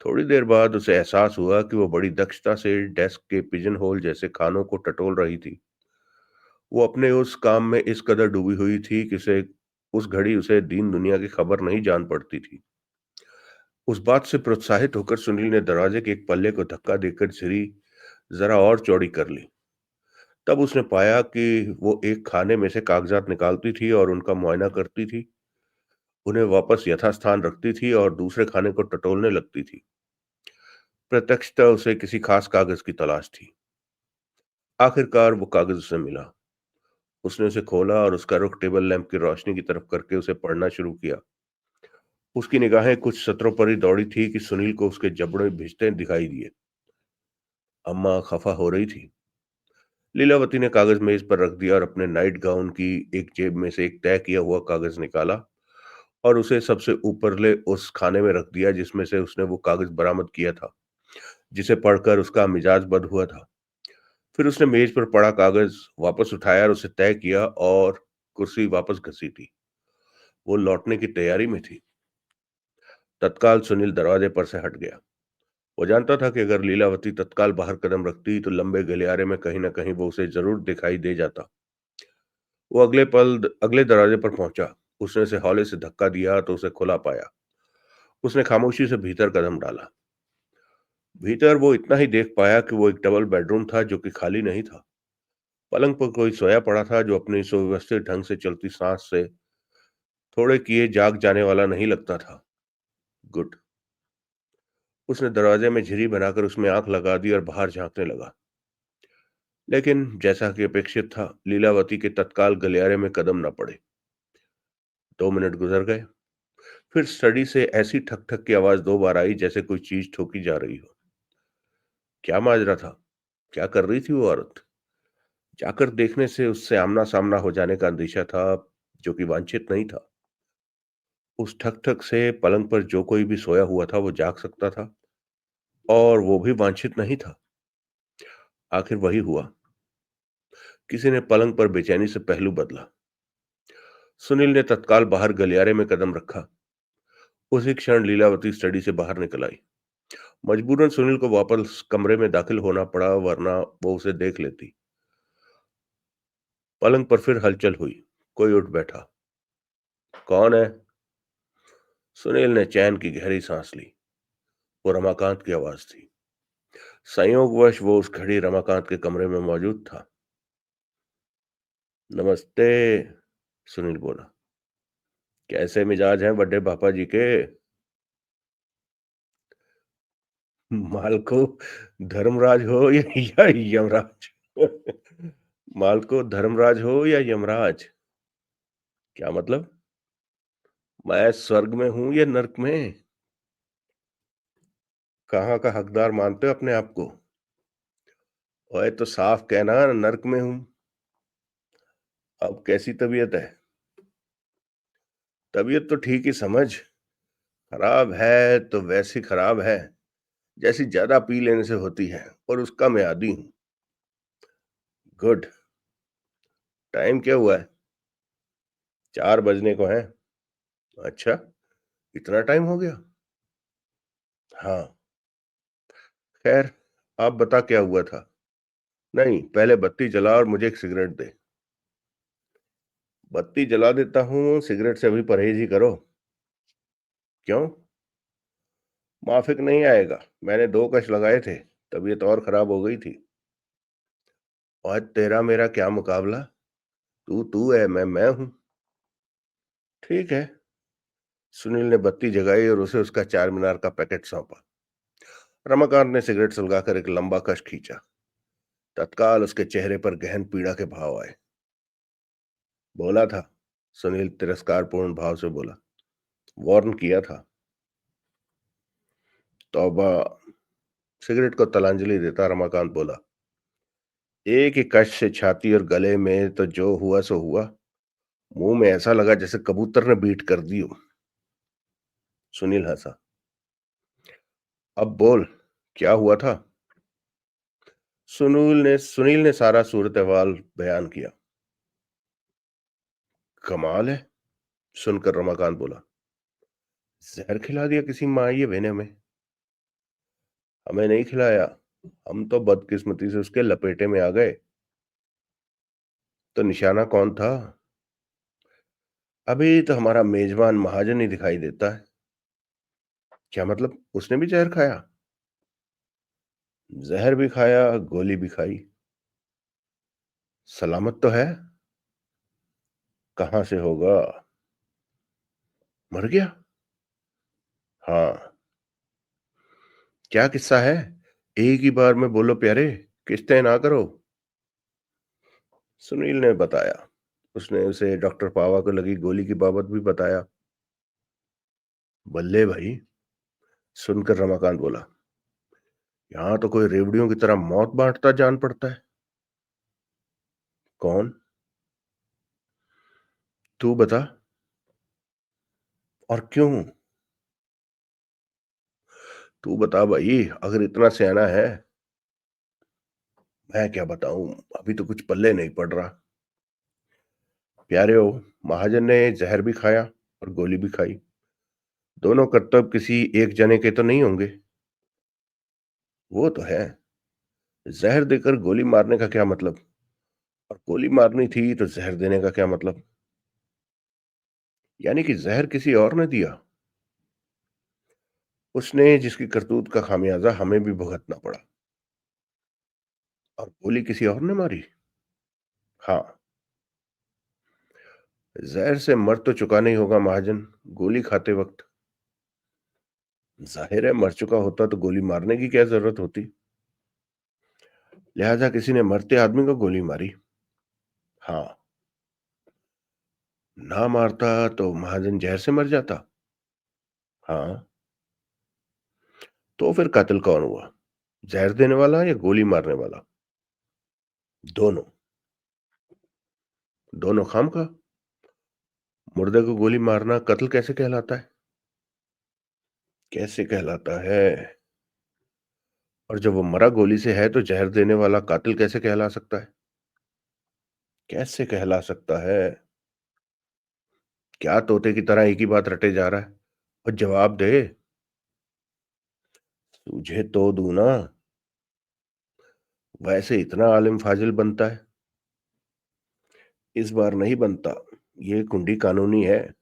थोड़ी देर बाद उसे एहसास हुआ कि वो बड़ी दक्षता से डेस्क के पिजन होल जैसे खानों को टटोल रही थी। वो अपने उस काम में इस कदर डूबी हुई थी कि उसे उस घड़ी उसे दीन दुनिया की खबर नहीं जान पड़ती थी। उस बात से प्रोत्साहित होकर सुनील ने दरवाजे के एक पल्ले को धक्का देकर सीढ़ी जरा और चौड़ी कर ली। तब उसने पाया कि वो एक खाने में से कागजात निकालती थी और उनका मुआयना करती थी, उन्हें वापस यथास्थान रखती थी और दूसरे खाने को टटोलने लगती थी। प्रत्यक्षतः उसे किसी खास कागज की तलाश थी। आखिरकार वो कागज उसे मिला। उसने उसे खोला और उसका रुख टेबल लैंप की रोशनी की तरफ करके उसे पढ़ना शुरू किया। उसकी निगाहें कुछ सत्रों पर ही दौड़ी थी कि सुनील को उसके जबड़े भिजते दिखाई दिए। अम्मा खफा हो रही थी। लीलावती ने कागज मेज पर रख दिया और अपने नाइट गाउन की एक जेब में से एक तय किया हुआ कागज निकाला और उसे सबसे ऊपरले उस खाने में रख दिया जिसमें से उसने वो कागज बरामद किया था, जिसे पढ़कर उसका मिजाज बद हुआ था। फिर उसने मेज पर पड़ा कागज वापस उठाया और उसे तय किया और कुर्सी वापस घसीटी। वो लौटने की तैयारी में थी। तत्काल सुनील दरवाजे पर से हट गया। वो जानता था कि अगर लीलावती तत्काल बाहर कदम रखती तो लंबे गलियारे में कहीं ना कहीं वो उसे जरूर दिखाई दे जाता। वो अगले पल अगले दरवाजे पर पहुंचा। उसने उसे हौले से धक्का दिया तो उसे खुला पाया। उसने खामोशी से भीतर कदम डाला। भीतर वो इतना ही देख पाया कि वो एक डबल बेडरूम था जो कि खाली नहीं था। पलंग पर कोई सोया पड़ा था जो अपनी सुव्यवस्थित ढंग से चलती सांस से थोड़े किए जाग जाने वाला नहीं लगता था। गुड। उसने दरवाजे में झिरी बनाकर उसमें आंख लगा दी और बाहर झांकने लगा। लेकिन जैसा कि अपेक्षित था, लीलावती के तत्काल गलियारे में कदम न पड़े। 2 मिनट गुजर गए। फिर स्टडी से ऐसी ठक ठक की आवाज 2 बार आई जैसे कोई चीज ठोकी जा रही हो। क्या माजरा था? क्या कर रही थी वो औरत? जाकर देखने से उससे आमना सामना हो जाने का अंदेशा था, जो कि वांछित नहीं था। उस ठक ठक से पलंग पर जो कोई भी सोया हुआ था वो जाग सकता था, और वो भी वांछित नहीं था। आखिर वही हुआ। किसी ने पलंग पर बेचैनी से पहलू बदला। सुनील ने तत्काल बाहर गलियारे में कदम रखा। उसी क्षण लीलावती स्टडी से बाहर निकल आई। मजबूरन सुनील को वापस कमरे में दाखिल होना पड़ा, वरना वो उसे देख लेती। पलंग पर फिर हलचल हुई। कोई उठ बैठा। कौन है? सुनील ने चैन की गहरी सांस ली। वो रमाकांत की आवाज थी। संयोगवश वो उस घड़ी रमाकांत के कमरे में मौजूद था। नमस्ते, सुनील बोला। कैसे मिजाज हैं बड़े पापा जी के? मालको धर्मराज हो या यमराज? मालको धर्मराज हो या यमराज? क्या मतलब? मैं स्वर्ग में हूं या नर्क में? कहाँ का हकदार मानते हो अपने आप को? ओए तो साफ कहना, नर्क में हूं। अब कैसी तबीयत है? तबीयत तो ठीक ही समझ। खराब है तो वैसी खराब है जैसी ज्यादा पी लेने से होती है, और उसका मैं आदी हूं। गुड। टाइम क्या हुआ है? 4 बजने को है। अच्छा, इतना टाइम हो गया? हाँ। खैर, आप बता क्या हुआ था? नहीं, पहले बत्ती जला और मुझे एक सिगरेट दे। बत्ती जला देता हूँ, सिगरेट से अभी परहेज ही करो। क्यों? माफिक नहीं आएगा। मैंने 2 कश लगाए थे, तबीयत और खराब हो गई थी। और तेरा मेरा क्या मुकाबला? तू तू है, मैं हूं। ठीक है। सुनील ने बत्ती जगाई और उसे उसका चार मीनार का पैकेट सौंपा। रमाकांत ने सिगरेट सुलगाकर एक लंबा कश खींचा। तत्काल उसके चेहरे पर गहन पीड़ा के भाव आए। बोला था, सुनील तिरस्कारपूर्ण भाव से बोला। वार्न किया था। तौबा। सिगरेट को तलांजलि देता रमाकांत बोला। एक ही कश से छाती और गले में तो जो हुआ सो हुआ। मुंह में ऐसा लगा जैसे कबूतर ने बीट कर दी हो। सुनील हंसा। अब बोल, क्या हुआ था? सुनील ने सारा सूरत अहवाल बयान किया। कमाल है, सुनकर रमाकांत बोला। जहर खिला दिया किसी माई बहने में? हमें नहीं खिलाया। हम तो बदकिस्मती से उसके लपेटे में आ गए। तो निशाना कौन था? अभी तो हमारा मेजबान महाजन ही दिखाई देता है। क्या मतलब, उसने भी जहर खाया? जहर भी खाया, गोली भी खाई। सलामत तो है? कहां से होगा? मर गया? हाँ। क्या किस्सा है? एक ही बार में बोलो प्यारे, किस्तें ना करो। सुनील ने बताया। उसने उसे डॉक्टर पावा को लगी गोली की बाबत भी बताया। बल्ले भाई, सुनकर रमाकांत बोला। यहां तो कोई रेवड़ियों की तरह मौत बांटता जान पड़ता है। कौन? तू बता। और क्यों? तू बता भाई, अगर इतना सियाना है। मैं क्या बताऊं, अभी तो कुछ पल्ले नहीं पड़ रहा। प्यारे हो, महाजन ने जहर भी खाया और गोली भी खाई। दोनों करतब किसी एक जने के तो नहीं होंगे। वो तो है। जहर देकर गोली मारने का क्या मतलब? और गोली मारनी थी तो जहर देने का क्या मतलब? यानी कि जहर किसी और ने दिया। उसने जिसकी करतूत का खामियाजा हमें भी भुगतना पड़ा। और गोली किसी और ने मारी। हाँ। जहर से मर तो चुका नहीं होगा महाजन, गोली खाते वक्त। जाहिर है मर चुका होता तो गोली मारने की क्या जरूरत होती। लिहाजा किसी ने मरते आदमी को गोली मारी। हाँ। ना मारता तो महाजन जहर से मर जाता। हाँ। तो फिर कातिल कौन हुआ? जहर देने वाला या गोली मारने वाला? दोनों। दोनों खामखा। मुर्दे को गोली मारना कत्ल कैसे कहलाता है? कैसे कहलाता है? और जब वो मरा गोली से है तो जहर देने वाला कातिल कैसे कहला सकता है? कैसे कहला सकता है? क्या तोते की तरह एक ही बात रटे जा रहा है? और जवाब दे। तुझे तो दूं ना। वैसे इतना आलिम फाजिल बनता है? इस बार नहीं बनता। ये कुंडी कानूनी है।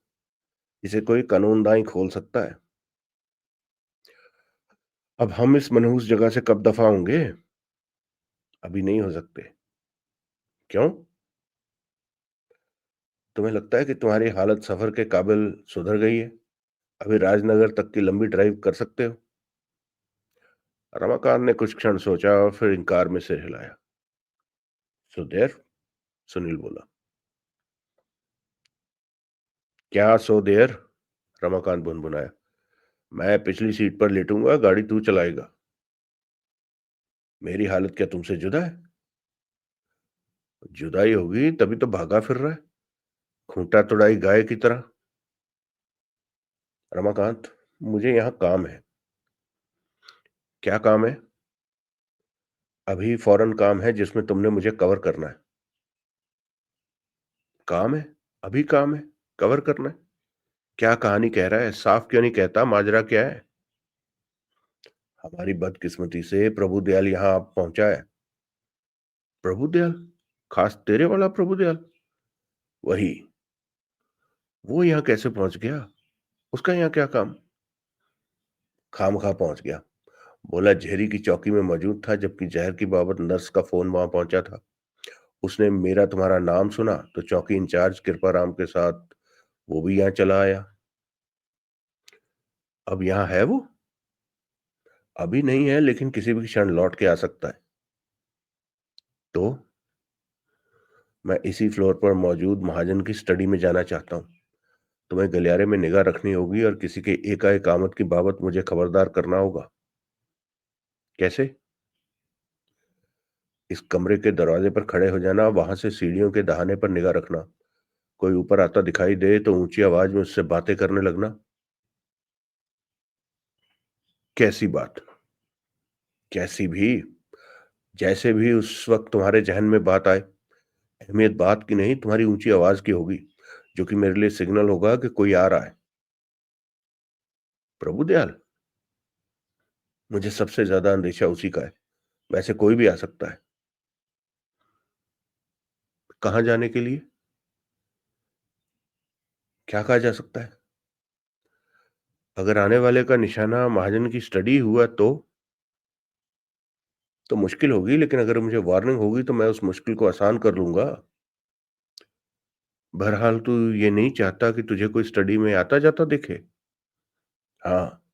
इसे कोई कानूनदान ही खोल सकता है। अब हम इस मनहूस जगह से कब दफा होंगे? अभी नहीं हो सकते। क्यों? तुम्हें लगता है कि तुम्हारी हालत सफर के काबिल सुधर गई है? अभी राजनगर तक की लंबी ड्राइव कर सकते हो? रमाकांत ने कुछ क्षण सोचा और फिर इनकार में सिर हिलाया। सो देर? सुनील बोला। क्या सो देर? रमाकांत बुनबुनाया। मैं पिछली सीट पर लेटूंगा, गाड़ी तू चलाएगा। मेरी हालत क्या तुमसे जुदा है? जुदाई होगी तभी तो भागा फिर रहा है, खूंटा तुड़ाई गाय की तरह। रमाकांत, मुझे यहाँ काम है। क्या काम है? अभी फौरन काम है जिसमें तुमने मुझे कवर करना है। काम है? अभी काम है? कवर करना है? क्या कहानी कह रहा है? साफ क्यों नहीं कहता, माजरा क्या है? हमारी बदकिस्मती से प्रभु दयाल यहाँ आप पहुंचा है। प्रभु दयाल? खास तेरे वाला प्रभु दयाल? वही। वो यहाँ कैसे पहुंच गया? उसका यहाँ क्या काम? खामखा पहुंच गया। बोला जहरी की चौकी में मौजूद था, जबकि जहर की बाबत नर्स का फोन वहां पहुंचा था। उसने मेरा तुम्हारा नाम सुना तो चौकी इंचार्ज कृपाराम के साथ वो भी यहाँ चला आया। अब यहाँ है वो? अभी नहीं है, लेकिन किसी भी क्षण लौट के आ सकता है। तो मैं इसी फ्लोर पर मौजूद महाजन की स्टडी में जाना चाहता हूँ। तुम्हें गलियारे में निगाह रखनी होगी और किसी के एकाएक आमद की बाबत मुझे खबरदार करना होगा। कैसे? इस कमरे के दरवाजे पर खड़े हो जाना, वहां से सीढ़ियों के दहाने पर निगाह रखना। कोई ऊपर आता दिखाई दे तो ऊंची आवाज में उससे बातें करने लगना। कैसी बात? कैसी भी? जैसे भी उस वक्त तुम्हारे जहन में बात आए। अहमियत बात की नहीं, तुम्हारी ऊंची आवाज की होगी, जो कि मेरे लिए सिग्नल होगा कि कोई आ रहा है। प्रभु दयाल? मुझे सबसे ज्यादा अंदेशा उसी का है। वैसे कोई भी आ सकता है। कहाँ जाने के लिए? क्या कहा जा सकता है? अगर आने वाले का निशाना महाजन की स्टडी हुआ तो मुश्किल होगी, लेकिन अगर मुझे वार्निंग होगी तो मैं उस मुश्किल को आसान कर लूंगा। बहरहाल तू ये नहीं चाहता कि तुझे कोई स्टडी में आता जाता दिखे? हाँ।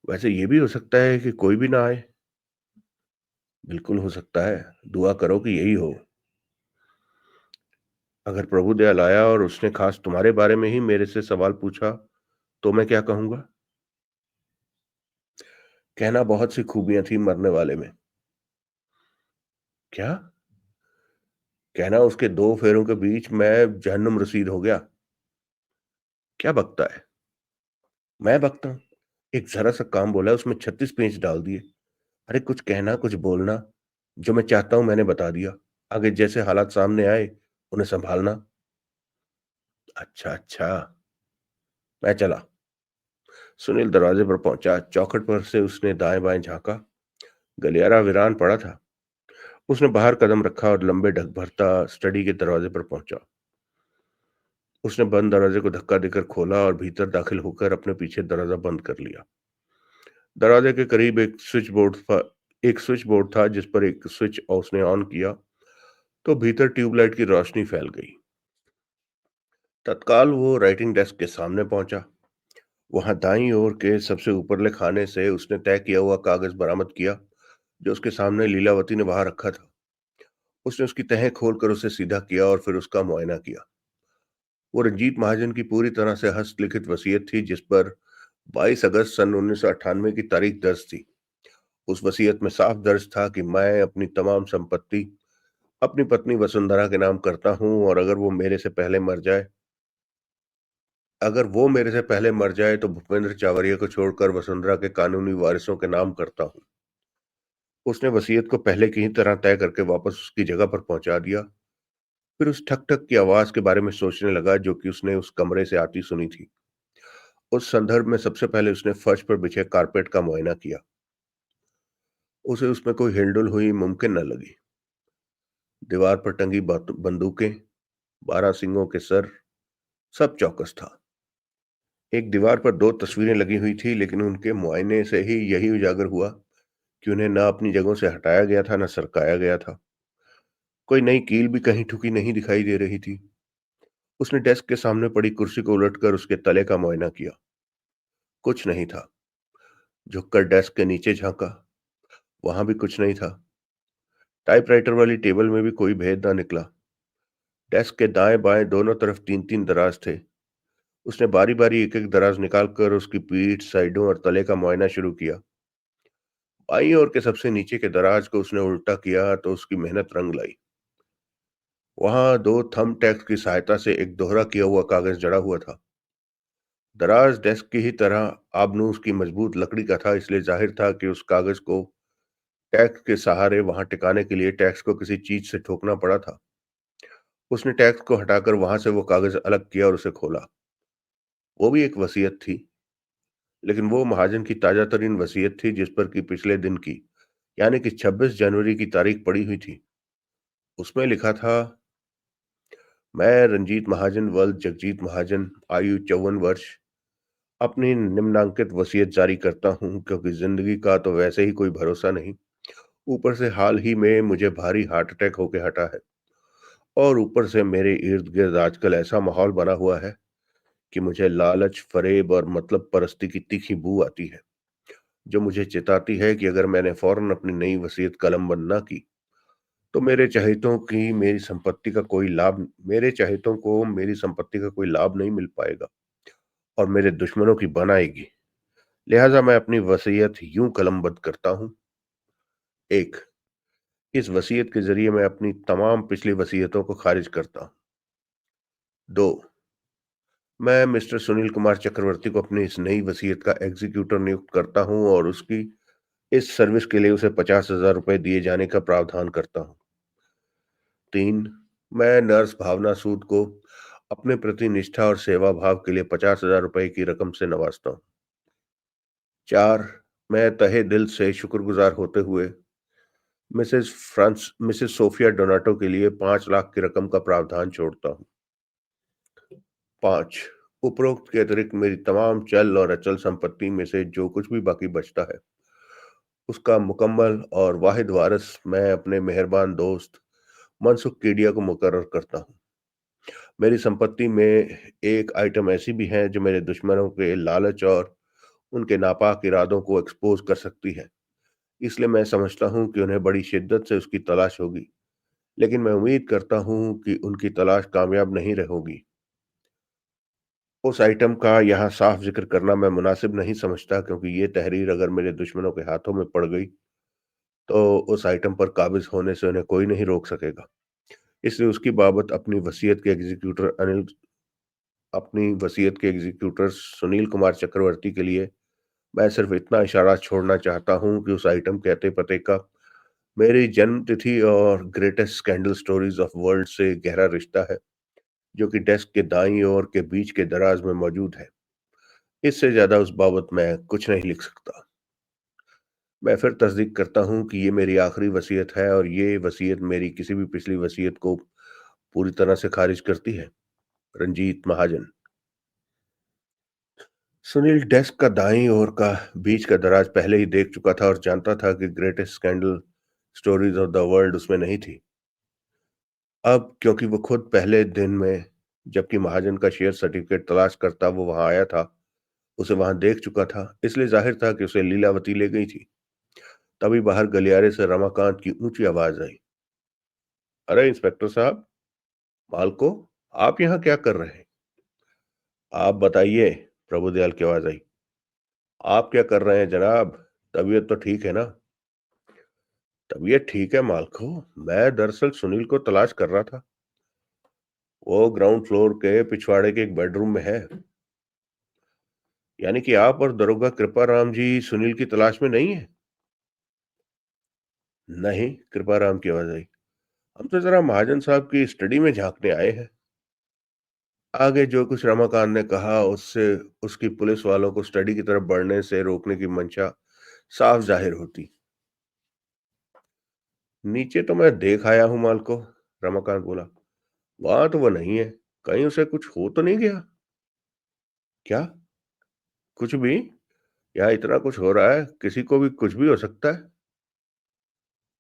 वैसे ये भी हो सकता है कि कोई भी ना आए। बिल्कुल हो सकता है। दुआ करो कि यही हो। अगर प्रभु दयाल आया और उसने खास तुम्हारे बारे में ही मेरे से सवाल पूछा तो मैं क्या कहूंगा? कहना बहुत सी खूबियां थी मरने वाले में। क्या? कहना उसके दो फेरों के बीच मैं जहन्नुम रसीद हो गया। क्या बकता है? मैं बकता हूं? एक जरा सा काम बोला है, उसमें 36 पेंच डाल दिए। अरे कुछ कहना, कुछ बोलना। जो मैं चाहता हूं मैंने बता दिया। आगे जैसे हालात सामने आए उन्हें संभालना। अच्छा अच्छा। मैं चला। सुनील दरवाजे पर पहुंचा। चौखट पर से उसने दाएं बाएं झांका। गलियारा वीरान पड़ा था। उसने बाहर कदम रखा और लंबे ढक भरता स्टडी के दरवाजे पर पहुंचा। उसने बंद दरवाजे को धक्का देकर खोला और भीतर दाखिल होकर अपने पीछे दरवाजा बंद कर लिया। दरवाजे के करीब एक स्विच बोर्ड था जिस पर एक स्विच उसने ऑन किया तो भीतर ट्यूबलाइट की रोशनी फैल गई। तत्काल वो राइटिंग डेस्क के सामने पहुंचा। वहां दाईं ओर के सबसे ऊपरले खाने से उसने तय किया हुआ कागज बरामद किया जो उसके सामने लीलावती ने वहां रखा था। उसने उसकी तह खोलकर उसे सीधा किया और फिर उसका मुआयना किया। वो रंजीत महाजन की पूरी तरह से हस्तलिखित वसीयत थी जिस पर 22 अगस्त सन 1998 की तारीख दर्ज थी। उस वसीयत में साफ दर्ज था कि मैं अपनी तमाम संपत्ति अपनी पत्नी वसुंधरा के नाम करता हूं और अगर वो मेरे से पहले मर जाए तो भूपेंद्र चावरिया को छोड़कर वसुंधरा के कानूनी वारिसों के नाम करता हूं। उसने वसीयत को पहले की ही तरह तय करके वापस उसकी जगह पर पहुंचा दिया। फिर उस ठक ठक की आवाज के बारे में सोचने लगा जो कि उसने उस कमरे से आती सुनी थी। उस संदर्भ में सबसे पहले उसने फर्श पर बिछे कारपेट का मुआयना किया। उसे उसमें कोई हिलडुल हुई मुमकिन न लगी। दीवार पर टंगी बंदूकें, 12 सिंगों के सर, सब चौकस था। एक दीवार पर 2 तस्वीरें लगी हुई थी लेकिन उनके मुआयने से ही यही उजागर हुआ कि उन्हें न अपनी जगहों से हटाया गया था न सरकाया गया था। कोई नई कील भी कहीं ठुकी नहीं दिखाई दे रही थी। उसने डेस्क के सामने पड़ी कुर्सी को उलटकर उसके तले का मुआयना किया। कुछ नहीं था। झुककर डेस्क के नीचे झांका, वहां भी कुछ नहीं था। टाइपराइटर वाली टेबल में भी कोई भेद ना निकला। डेस्क के दाएं बाएं दोनों तरफ 3-3 दराज थे। उसने बारी बारी एक एक दराज निकालकर उसकी पीठ, साइडों और तले का मुआयना शुरू किया। बाईं ओर के सबसे नीचे के दराज को उसने उल्टा किया तो उसकी मेहनत रंग लाई। वहां 2 थंब टैक्स की सहायता से एक दोहरा किया हुआ कागज जड़ा हुआ था। दराज डेस्क की ही तरह आबनूस की मजबूत लकड़ी का था, इसलिए जाहिर था कि उस कागज को टैक्स के सहारे वहां टिकाने के लिए टैक्स को किसी चीज से ठोकना पड़ा था। उसने टैक्स को हटाकर वहां से वो कागज अलग किया और उसे खोला। वो भी एक वसीयत थी, लेकिन वो महाजन की ताजा तरीन वसीयत थी जिस पर कि पिछले दिन की यानी कि 26 जनवरी की तारीख पड़ी हुई थी। उसमें लिखा था, मैं रंजीत महाजन वल्द जगजीत महाजन, आयु 54 वर्ष, अपनी निम्नांकित वसीयत जारी करता हूं क्योंकि जिंदगी का तो वैसे ही कोई भरोसा नहीं। ऊपर से हाल ही में मुझे भारी हार्ट अटैक होके हटा है और ऊपर से मेरे इर्द गिर्द आजकल ऐसा माहौल बना हुआ है कि मुझे लालच, फरेब और मतलब परस्ती की तीखी बू आती है जो मुझे चिताती है कि अगर मैंने फौरन अपनी नई वसीयत कलमबंद ना की तो मेरे चहेतों को मेरी संपत्ति का कोई लाभ नहीं मिल पाएगा और मेरे दुश्मनों की बन आएगी। लिहाजा मैं अपनी वसीयत यूं कलमबद्ध करता हूं। एक, इस वसीयत के जरिए मैं अपनी तमाम पिछली वसीयतों को खारिज करता हूं। दो, मैं मिस्टर सुनील कुमार चक्रवर्ती को अपनी इस नई वसीयत का एग्जीक्यूटर नियुक्त करता हूं और उसकी इस सर्विस के लिए उसे 50,000 रुपए दिए जाने का प्रावधान करता हूं। तीन, मैं नर्स भावना सूद को अपने प्रति निष्ठा और सेवा भाव के लिए 50,000 रुपए की रकम से नवाजता हूं। चार, मैं तहे दिल से शुक्रगुजार होते हुए मिसेस सोफिया डोनाटो के लिए 5 लाख की रकम का प्रावधान छोड़ता हूं। पांच, उपरोक्त के अतिरिक्त मेरी तमाम चल और अचल संपत्ति में से जो कुछ भी बाकी बचता है उसका मुकम्मल और वाहिद वारिस मैं अपने मेहरबान दोस्त मनसुख केडिया को मुकर्रर करता हूं। मेरी संपत्ति में एक आइटम ऐसी भी है जो मेरे दुश्मनों के लालच और उनके नापाक इरादों को एक्सपोज कर सकती है, इसलिए मैं समझता हूं कि उन्हें बड़ी शिद्दत से उसकी तलाश होगी, लेकिन मैं उम्मीद करता हूं कि उनकी तलाश कामयाब नहीं होगी। उस आइटम का यहाँ साफ जिक्र करना मैं मुनासिब नहीं समझता क्योंकि ये तहरीर अगर मेरे दुश्मनों के हाथों में पड़ गई तो उस आइटम पर काबिज होने से उन्हें कोई नहीं रोक सकेगा। इसलिए उसकी बाबत अपनी वसीयत के एग्जीक्यूटर सुनील कुमार चक्रवर्ती के लिए मैं सिर्फ इतना इशारा छोड़ना चाहता हूं कि उस आइटम के अते पते का मेरी जन्म तिथि और greatest scandal stories of world से गहरा रिश्ता है जो कि डेस्क के दाईं ओर के बीच के दराज में मौजूद है। इससे ज्यादा उस बाबत मैं कुछ नहीं लिख सकता। मैं फिर तस्दीक करता हूँ कि ये मेरी आखिरी वसीयत है और ये वसीयत मेरी किसी भी पिछली वसीयत को पूरी तरह से खारिज करती है। रंजीत महाजन। सुनील डेस्क का दाईं ओर का बीच का दराज पहले ही देख चुका था और जानता था कि greatest scandal stories of the world उसमें नहीं थी। अब क्योंकि वो खुद पहले दिन में, जबकि महाजन का शेयर सर्टिफिकेट तलाश करता वो वहां आया था, उसे वहां देख चुका था, इसलिए जाहिर था कि उसे लीलावती ले गई थी। तभी बाहर गलियारे से रमाकांत की ऊंची आवाज आई। अरे इंस्पेक्टर साहब, मालको, आप यहाँ क्या कर रहे हैं? आप बताइए, प्रभुदयाल की आवाज आई। आप क्या कर रहे हैं जनाब? तबीयत तो ठीक है ना? तबीयत ठीक है मालको। मैं दरअसल सुनील को तलाश कर रहा था। वो ग्राउंड फ्लोर के पिछवाड़े के एक बेडरूम में है। यानी कि आप और दरोगा कृपाराम जी सुनील की तलाश में नहीं है? नहीं, कृपाराम की आवाज आई। हम तो जरा महाजन साहब की स्टडी में झांकने आए हैं। आगे जो कुछ रमाकांत ने कहा उससे उसकी पुलिस वालों को स्टडी की तरफ बढ़ने से रोकने की मंशा साफ जाहिर होती। नीचे तो मैं देख आया हूं मालको, रमाकांत बोला। वहां तो वो नहीं है। कहीं उसे कुछ हो तो नहीं गया? क्या? कुछ भी? यहाँ इतना कुछ हो रहा है, किसी को भी कुछ भी हो सकता है।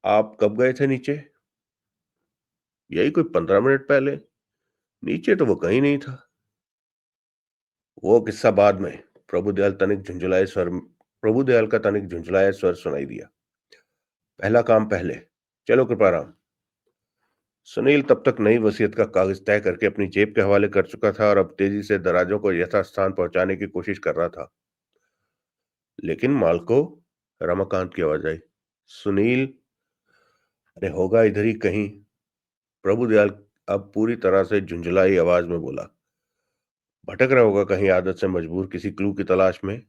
आप कब गए थे नीचे? यही कोई 15 मिनट पहले। नीचे तो वो कहीं नहीं था। वो किस्सा बाद में। प्रभुदयाल का तनिक झुंझलाया स्वर सुनाई दिया। पहला काम पहले। चलो कृपाराम। सुनील तब तक नई वसीयत का कागज तय करके अपनी जेब के हवाले कर चुका था और अब तेजी से दराजों को यथास्थान पहुंचाने की कोशिश कर रहा था। लेकिन मालको, रमाकांत की आवाज आई। सुनील, अरे होगा इधर ही कहीं। प्रभुदयाल अब पूरी तरह से झुंझलाई आवाज में बोला। भटक रहा होगा कहीं आदत से मजबूर किसी क्लू की तलाश में।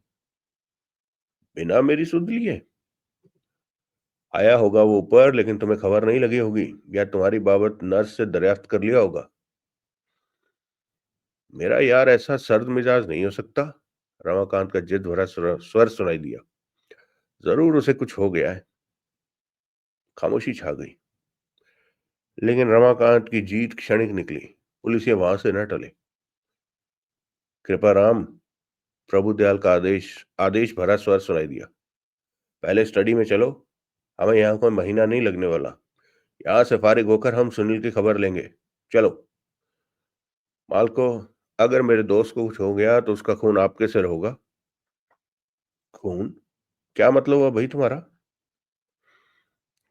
बिना मेरी सुध लिए आया होगा वो ऊपर, लेकिन तुम्हें खबर नहीं लगी होगी, या तुम्हारी बाबत नर्स से दरियाफ्त कर लिया होगा। मेरा यार ऐसा सर्द मिजाज नहीं हो सकता। रमाकांत का जिद भरा स्वर सुनाई दिया। जरूर उसे कुछ हो गया है। खामोशी छा गई। लेकिन रमाकांत की जीत क्षणिक निकली। पुलिस ये वहां से न टले। कृपाराम, प्रभुदयाल का आदेश आदेश भरा स्वर सुनाई दिया। पहले स्टडी में चलो। हमें यहाँ कोई महीना नहीं लगने वाला। यहाँ से फारिग होकर हम सुनील की खबर लेंगे। चलो। मालको, अगर मेरे दोस्त को कुछ हो गया तो उसका खून आपके सिर होगा। खून? क्या मतलब हुआ भाई तुम्हारा?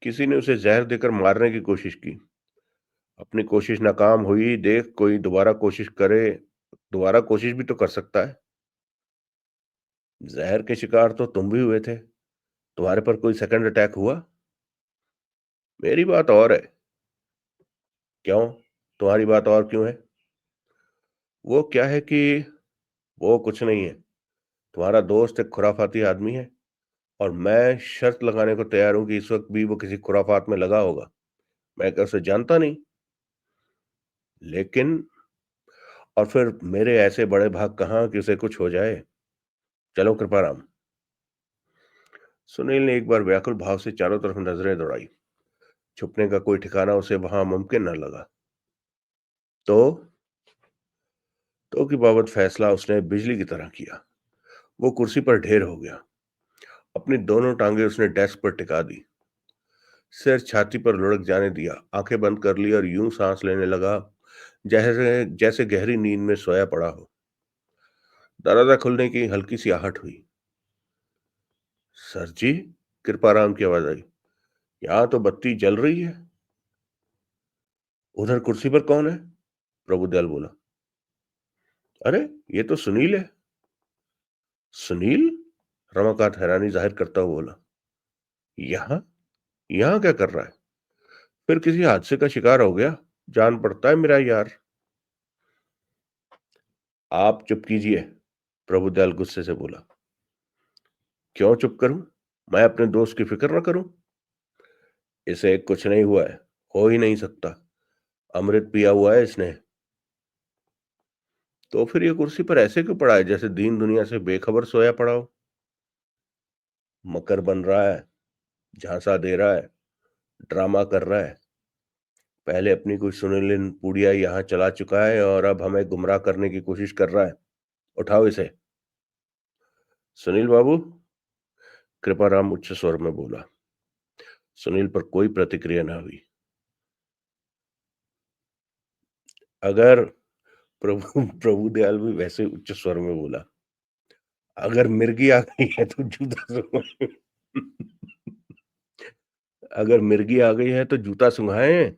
किसी ने उसे जहर देकर मारने की कोशिश की। अपनी कोशिश नाकाम हुई, देख कोई दोबारा कोशिश करे। दोबारा कोशिश भी तो कर सकता है। जहर के शिकार तो तुम भी हुए थे। तुम्हारे पर कोई सेकंड अटैक हुआ? मेरी बात और है। क्यों? तुम्हारी बात और क्यों है? वो क्या है कि वो कुछ नहीं है। तुम्हारा दोस्त एक खुराफाती आदमी है और मैं शर्त लगाने को तैयार हूं कि इस वक्त भी वो किसी खुराफात में लगा होगा। मैं क्या उसे जानता नहीं? लेकिन और फिर मेरे ऐसे बड़े भाग कहाँ कि उसे कुछ हो जाए। चलो कृपाराम। सुनील ने एक बार व्याकुल भाव से चारों तरफ नजरें दौड़ाई। छुपने का कोई ठिकाना उसे वहां मुमकिन न लगा। तो की बाबत फैसला उसने बिजली की तरह किया। वो कुर्सी पर ढेर हो गया। अपनी दोनों टांगे उसने डेस्क पर टिका दी। सिर छाती पर लुढ़क जाने दिया, आंखें बंद कर ली और यूं सांस लेने लगा जैसे जैसे गहरी नींद में सोया पड़ा हो। दरवाजा खुलने की हल्की सी आहट हुई। सर जी, कृपाराम की आवाज आई। यहाँ तो बत्ती जल रही है। उधर कुर्सी पर कौन है? प्रभुदयाल बोला। अरे, ये तो सुनील है। सुनील? रमाकांत हैरानी जाहिर करता हुआ बोला। यहाँ? यहाँ क्या कर रहा है? फिर किसी हादसे का शिकार हो गया? जान पड़ता है मेरा यार। आप चुप कीजिए, प्रभुदयाल गुस्से से बोला। क्यों चुप करूं? मैं अपने दोस्त की फिक्र न करूं? इसे कुछ नहीं हुआ है। हो ही नहीं सकता। अमृत पिया हुआ है इसने। तो फिर ये कुर्सी पर ऐसे क्यों पड़ा है जैसे दीन दुनिया से बेखबर सोया पड़ा हो? मकर बन रहा है। झांसा दे रहा है, ड्रामा कर रहा है। पहले अपनी कोई सुनील पुड़िया यहाँ चला चुका है और अब हमें गुमराह करने की कोशिश कर रहा है। उठाओ इसे। सुनील बाबू, कृपाराम उच्च स्वर में बोला। सुनील पर कोई प्रतिक्रिया न हुई। अगर प्रभु प्रभु दयाल भी वैसे उच्च स्वर में बोला, अगर मिर्गी आ गई है तो जूता सुंघाएं। अगर मिर्गी आ गई है तो जूता सुंघाएं।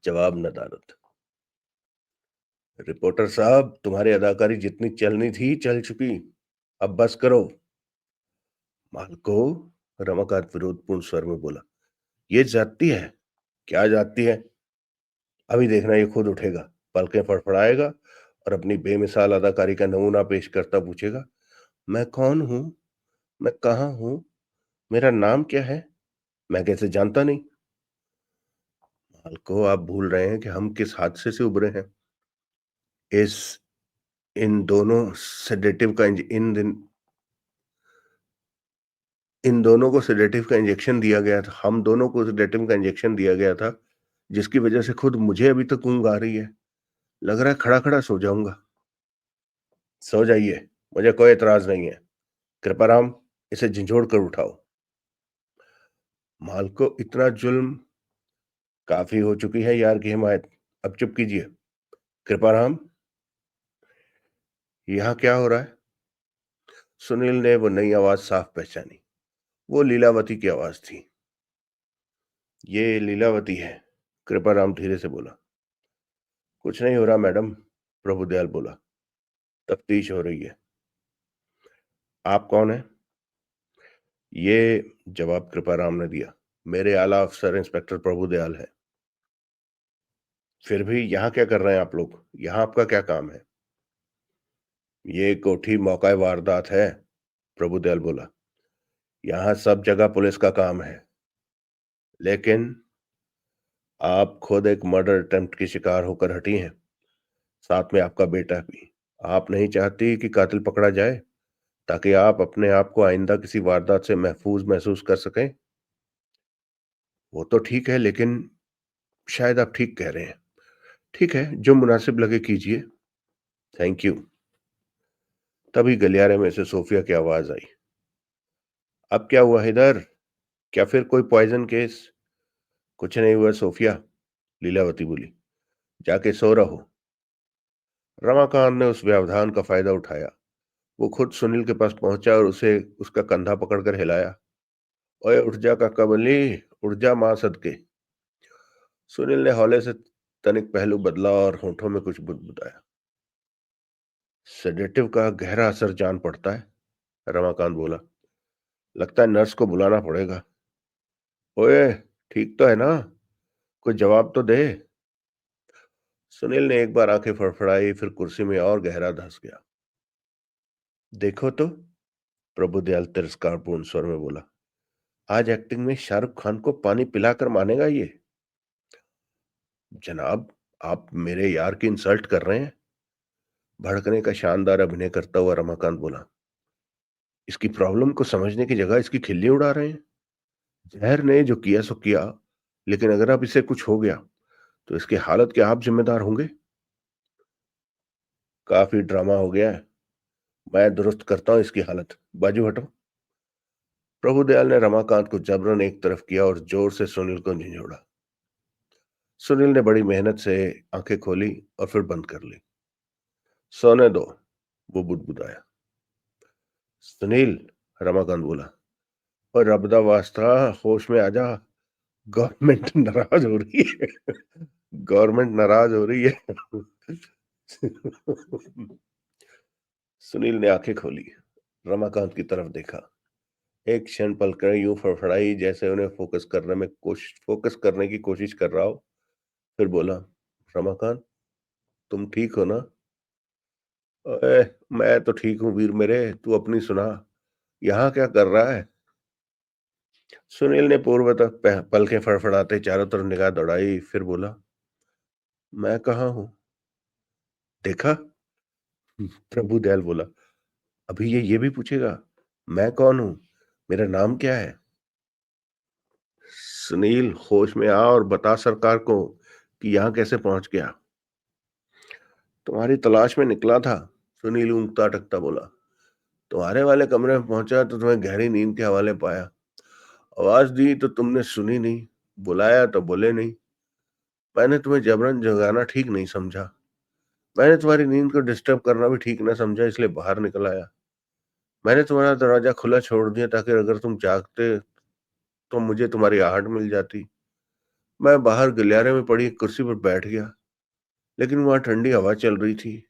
जवाब नदारद। रिपोर्टर साहब, तुम्हारी अदाकारी जितनी चलनी थी चल चुकी, अब बस करो। मालको, रमाकांत विरोधपूर्ण स्वर में बोला, ये जाती है। क्या जाती है? अभी देखना, ये खुद उठेगा, पलकें फड़फड़ाएगा और अपनी बेमिसाल अदाकारी का नमूना पेश करता पूछेगा, मैं कौन हूं? मैं कहाँ हूं? मेरा नाम क्या है? मैं कैसे जानता नहीं? मालको, आप भूल रहे हैं कि हम किस हादसे से उभरे हैं। इस इन दोनों सेडेटिव का इंज- इन दिन इन दोनों को सेडेटिव का इंजेक्शन दिया गया था। हम दोनों को सेडेटिव का इंजेक्शन दिया गया था, जिसकी वजह से खुद मुझे अभी तक ऊँघ आ रही है। लग रहा है खड़ा-खड़ा सो जाऊँगा। सो जाइए, मुझे कोई एतराज़ नहीं है। कृपाराम, इसे झिंझोड़ कर उठाओ। मालको, इतना जुल्म काफ़ी हो चुकी है यार की हिमायत। अब चुप कीजिए। कृपाराम, यहाँ क्या हो रहा है? सुनील ने वो नई आवाज़ साफ पहचानी। वो लीलावती की आवाज़ थी। ये लीलावती है, कृपाराम धीरे से बोला। कुछ नहीं हो रहा मैडम, प्रभुदयाल बोला। तफ्तीश हो रही है। आप कौन हैं? ये जवाब कृपाराम ने दिया। मेरे आला अफसर इंस्पेक्टर प्रभुदयाल है। फिर भी यहाँ क्या कर रहे हैं आप लोग? यहाँ आपका क्या काम है? ये कोठी मौका वारदात है, प्रभुदयाल बोला। यहाँ सब जगह पुलिस का काम है। लेकिन आप खुद एक मर्डर अटेम्प्ट की शिकार होकर हटी हैं, साथ में आपका बेटा भी। आप नहीं चाहती कि कातिल पकड़ा जाए, ताकि आप अपने आप को आइंदा किसी वारदात से महफूज महसूस कर सकें? वो तो ठीक है, लेकिन शायद आप ठीक कह रहे हैं। ठीक है, जो मुनासिब लगे कीजिए। Thank you. तभी गलियारे में से सोफिया की आवाज आई। अब क्या हुआ इधर? क्या फिर कोई पॉइजन केस? कुछ नहीं हुआ सोफिया, लीलावती बोली। जाके सो रहो। रमाकांत ने उस व्यवधान का फायदा उठाया। वो खुद सुनील के पास पहुंचा और उसे उसका कंधा पकड़कर हिलाया। ओए उठ जा काका बली, उठ जा मां सदके। सुनील ने हौले से तनिक पहलू बदला और होठों में कुछ बुदबुदाया। सेडेटिव का गहरा असर जान पड़ता है, रमाकांत बोला। लगता है नर्स को बुलाना पड़ेगा। ओए, ठीक तो है ना? कोई जवाब तो दे। सुनील ने एक बार आंखें फड़फड़ाई, फिर कुर्सी में और गहरा धंस गया। देखो तो, प्रभुदयाल तिरस्कारपूर्ण स्वर में बोला। आज एक्टिंग में शाहरुख खान को पानी पिलाकर मानेगा ये? जनाब, आप मेरे यार की इंसल्ट कर रहे हैं। भड़कने का शानदार अभिनय करता हुआ रमाकांत बोला। इसकी प्रॉब्लम को समझने की जगह इसकी खिल्ली उड़ा रहे हैं। जहर ने जो किया सो किया, लेकिन अगर अब इसे कुछ हो गया तो इसकी हालत के आप जिम्मेदार होंगे। काफी ड्रामा हो गया है। मैं दुरुस्त करता हूं इसकी हालत। बाजू हटो। प्रभुदयाल ने रमाकांत को जबरन एक तरफ किया और जोर से सुनील को झिंझोड़ा। सुनील ने बड़ी मेहनत से आंखें खोली और फिर बंद कर ली। सोने दो, वो बुदबुदाया। सुनील, रमाकांत बोला, और रबदा वास्ता, होश में आजा। गवर्नमेंट नाराज हो रही है। गवर्नमेंट नाराज हो रही है। सुनील ने आंखें खोली, रमाकांत की तरफ देखा। एक क्षण पलकें यूं फड़फड़ाई जैसे उन्हें फोकस करने की कोशिश कर रहा हो। फिर बोला, रमाकांत, तुम ठीक हो ना? ओए, मैं तो ठीक हूँ वीर मेरे, तू अपनी सुना। यहाँ क्या कर रहा है? सुनील ने पूर्वतः पलकें फड़फड़ाते चारों तरफ निगाह दौड़ाई, फिर बोला, मैं कहाँ हूँ? देखा? प्रभु दयाल बोला। अभी ये भी पूछेगा, मैं कौन हूँ? मेरा नाम क्या है? सुनील, होश में आ और बता सरकार को कि यहाँ कैसे पहुंच गया। तुम्हारी तलाश में निकला था, सुनील ऊँगता अटकता बोला। तुम्हारे वाले कमरे में पहुंचा तो तुम्हें गहरी नींद के हवाले पाया। आवाज दी तो तुमने सुनी नहीं, बुलाया तो बोले नहीं। मैंने तुम्हें जबरन जगाना ठीक नहीं समझा। मैंने तुम्हारी नींद को डिस्टर्ब करना भी ठीक ना समझा, इसलिए बाहर निकल आया। मैंने तुम्हारा दरवाजा खुला छोड़ दिया ताकि अगर तुम जागते तो मुझे तुम्हारी आहट मिल जाती। मैं बाहर गलियारे में पड़ी एक कुर्सी पर बैठ गया, लेकिन वहां ठंडी हवा चल रही थी।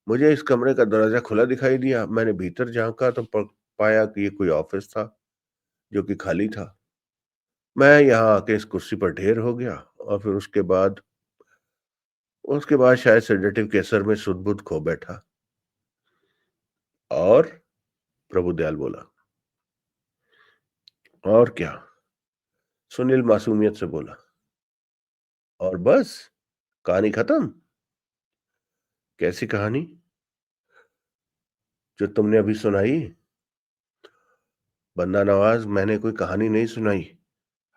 मुझे इस कमरे का दरवाजा खुला दिखाई दिया। मैंने भीतर झांका तो पाया कि ये कोई ऑफिस था जो कि खाली था। मैं यहाँ आके इस कुर्सी पर ढेर हो गया और फिर उसके बाद शायद सेडेटिव के असर में सुध-बुध खो बैठा। और प्रभुदयाल बोला। और क्या? सुनील मासूमियत से बोला। और बस? कहानी खत्म? कैसी कहानी? जो तुमने अभी सुनाई? बंदा नवाज, मैंने कोई कहानी नहीं सुनाई,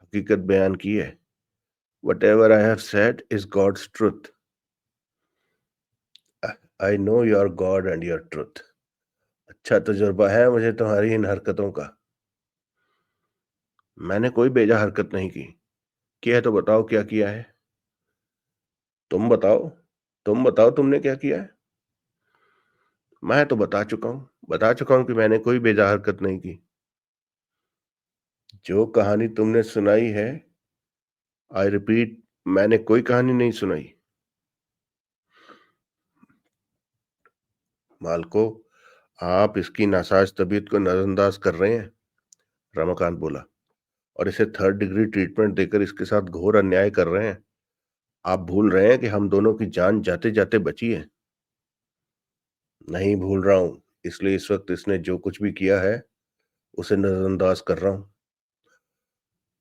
हकीकत बयान की है। Whatever I have said is God's truth. I know your God and your truth. अच्छा तजुर्बा है मुझे तुम्हारी इन हरकतों का। मैंने कोई बेजा हरकत नहीं की। किया है तो बताओ क्या किया है? तुम बताओ। तुम बताओ तुमने क्या किया है? मैं तो बता चुका हूं कि मैंने कोई बेजा हरकत नहीं की। जो कहानी तुमने सुनाई है, आई रिपीट, मैंने कोई कहानी नहीं सुनाई। मालको, आप इसकी नासाज तबीयत को नजरअंदाज कर रहे हैं, रमाकांत बोला, और इसे थर्ड डिग्री ट्रीटमेंट देकर इसके साथ घोर अन्याय कर रहे हैं। आप भूल रहे हैं कि हम दोनों की जान जाते जाते बची है। नहीं भूल रहा हूं, इसलिए इस वक्त इसने जो कुछ भी किया है उसे नजरअंदाज कर रहा हूं।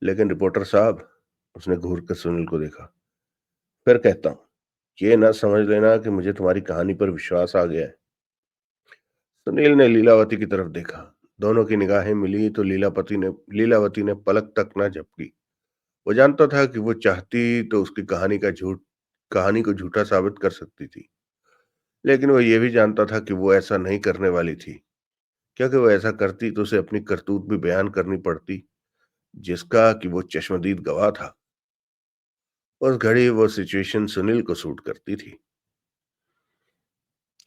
लेकिन रिपोर्टर साहब, उसने घूर कर सुनील को देखा, फिर कहता हूं, ये ना समझ लेना कि मुझे तुम्हारी कहानी पर विश्वास आ गया है। सुनील ने लीलावती की तरफ देखा। दोनों की निगाहें मिली तो लीलावती ने पलक तक न झपकी। वो जानता था कि वो चाहती तो उसकी कहानी को झूठा साबित कर सकती थी, लेकिन वो ये भी जानता था कि वो ऐसा नहीं करने वाली थी, क्योंकि वो ऐसा करती तो उसे अपनी करतूत भी बयान करनी पड़ती, जिसका कि वो चश्मदीद गवाह था। उस घड़ी वो सिचुएशन सुनील को सूट करती थी।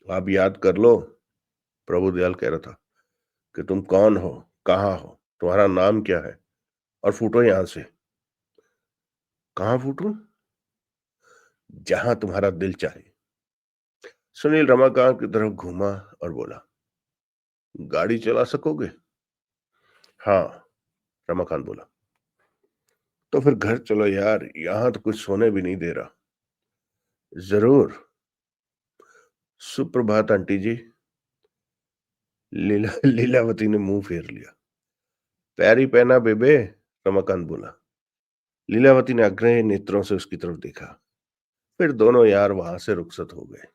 आप याद कर लो, प्रभुदयाल कह रहा था, कि तुम कौन हो, कहाँ हो, तुम्हारा नाम क्या है, और फूटो यहां से। कहाँ फूटूं? जहां तुम्हारा दिल चाहे। सुनील रमाकांत की तरफ घूमा और बोला, गाड़ी चला सकोगे? हाँ, रमाकांत बोला। तो फिर घर चलो यार, यहां तो कुछ सोने भी नहीं दे रहा। जरूर। सुप्रभात आंटी जी। लीलावती ने मुंह फेर लिया। पैरी पहना बेबे, रमाकांत बोला। लीलावती ने अग्रह नेत्रों से उसकी तरफ देखा। फिर दोनों यार वहां से रुखसत हो गए।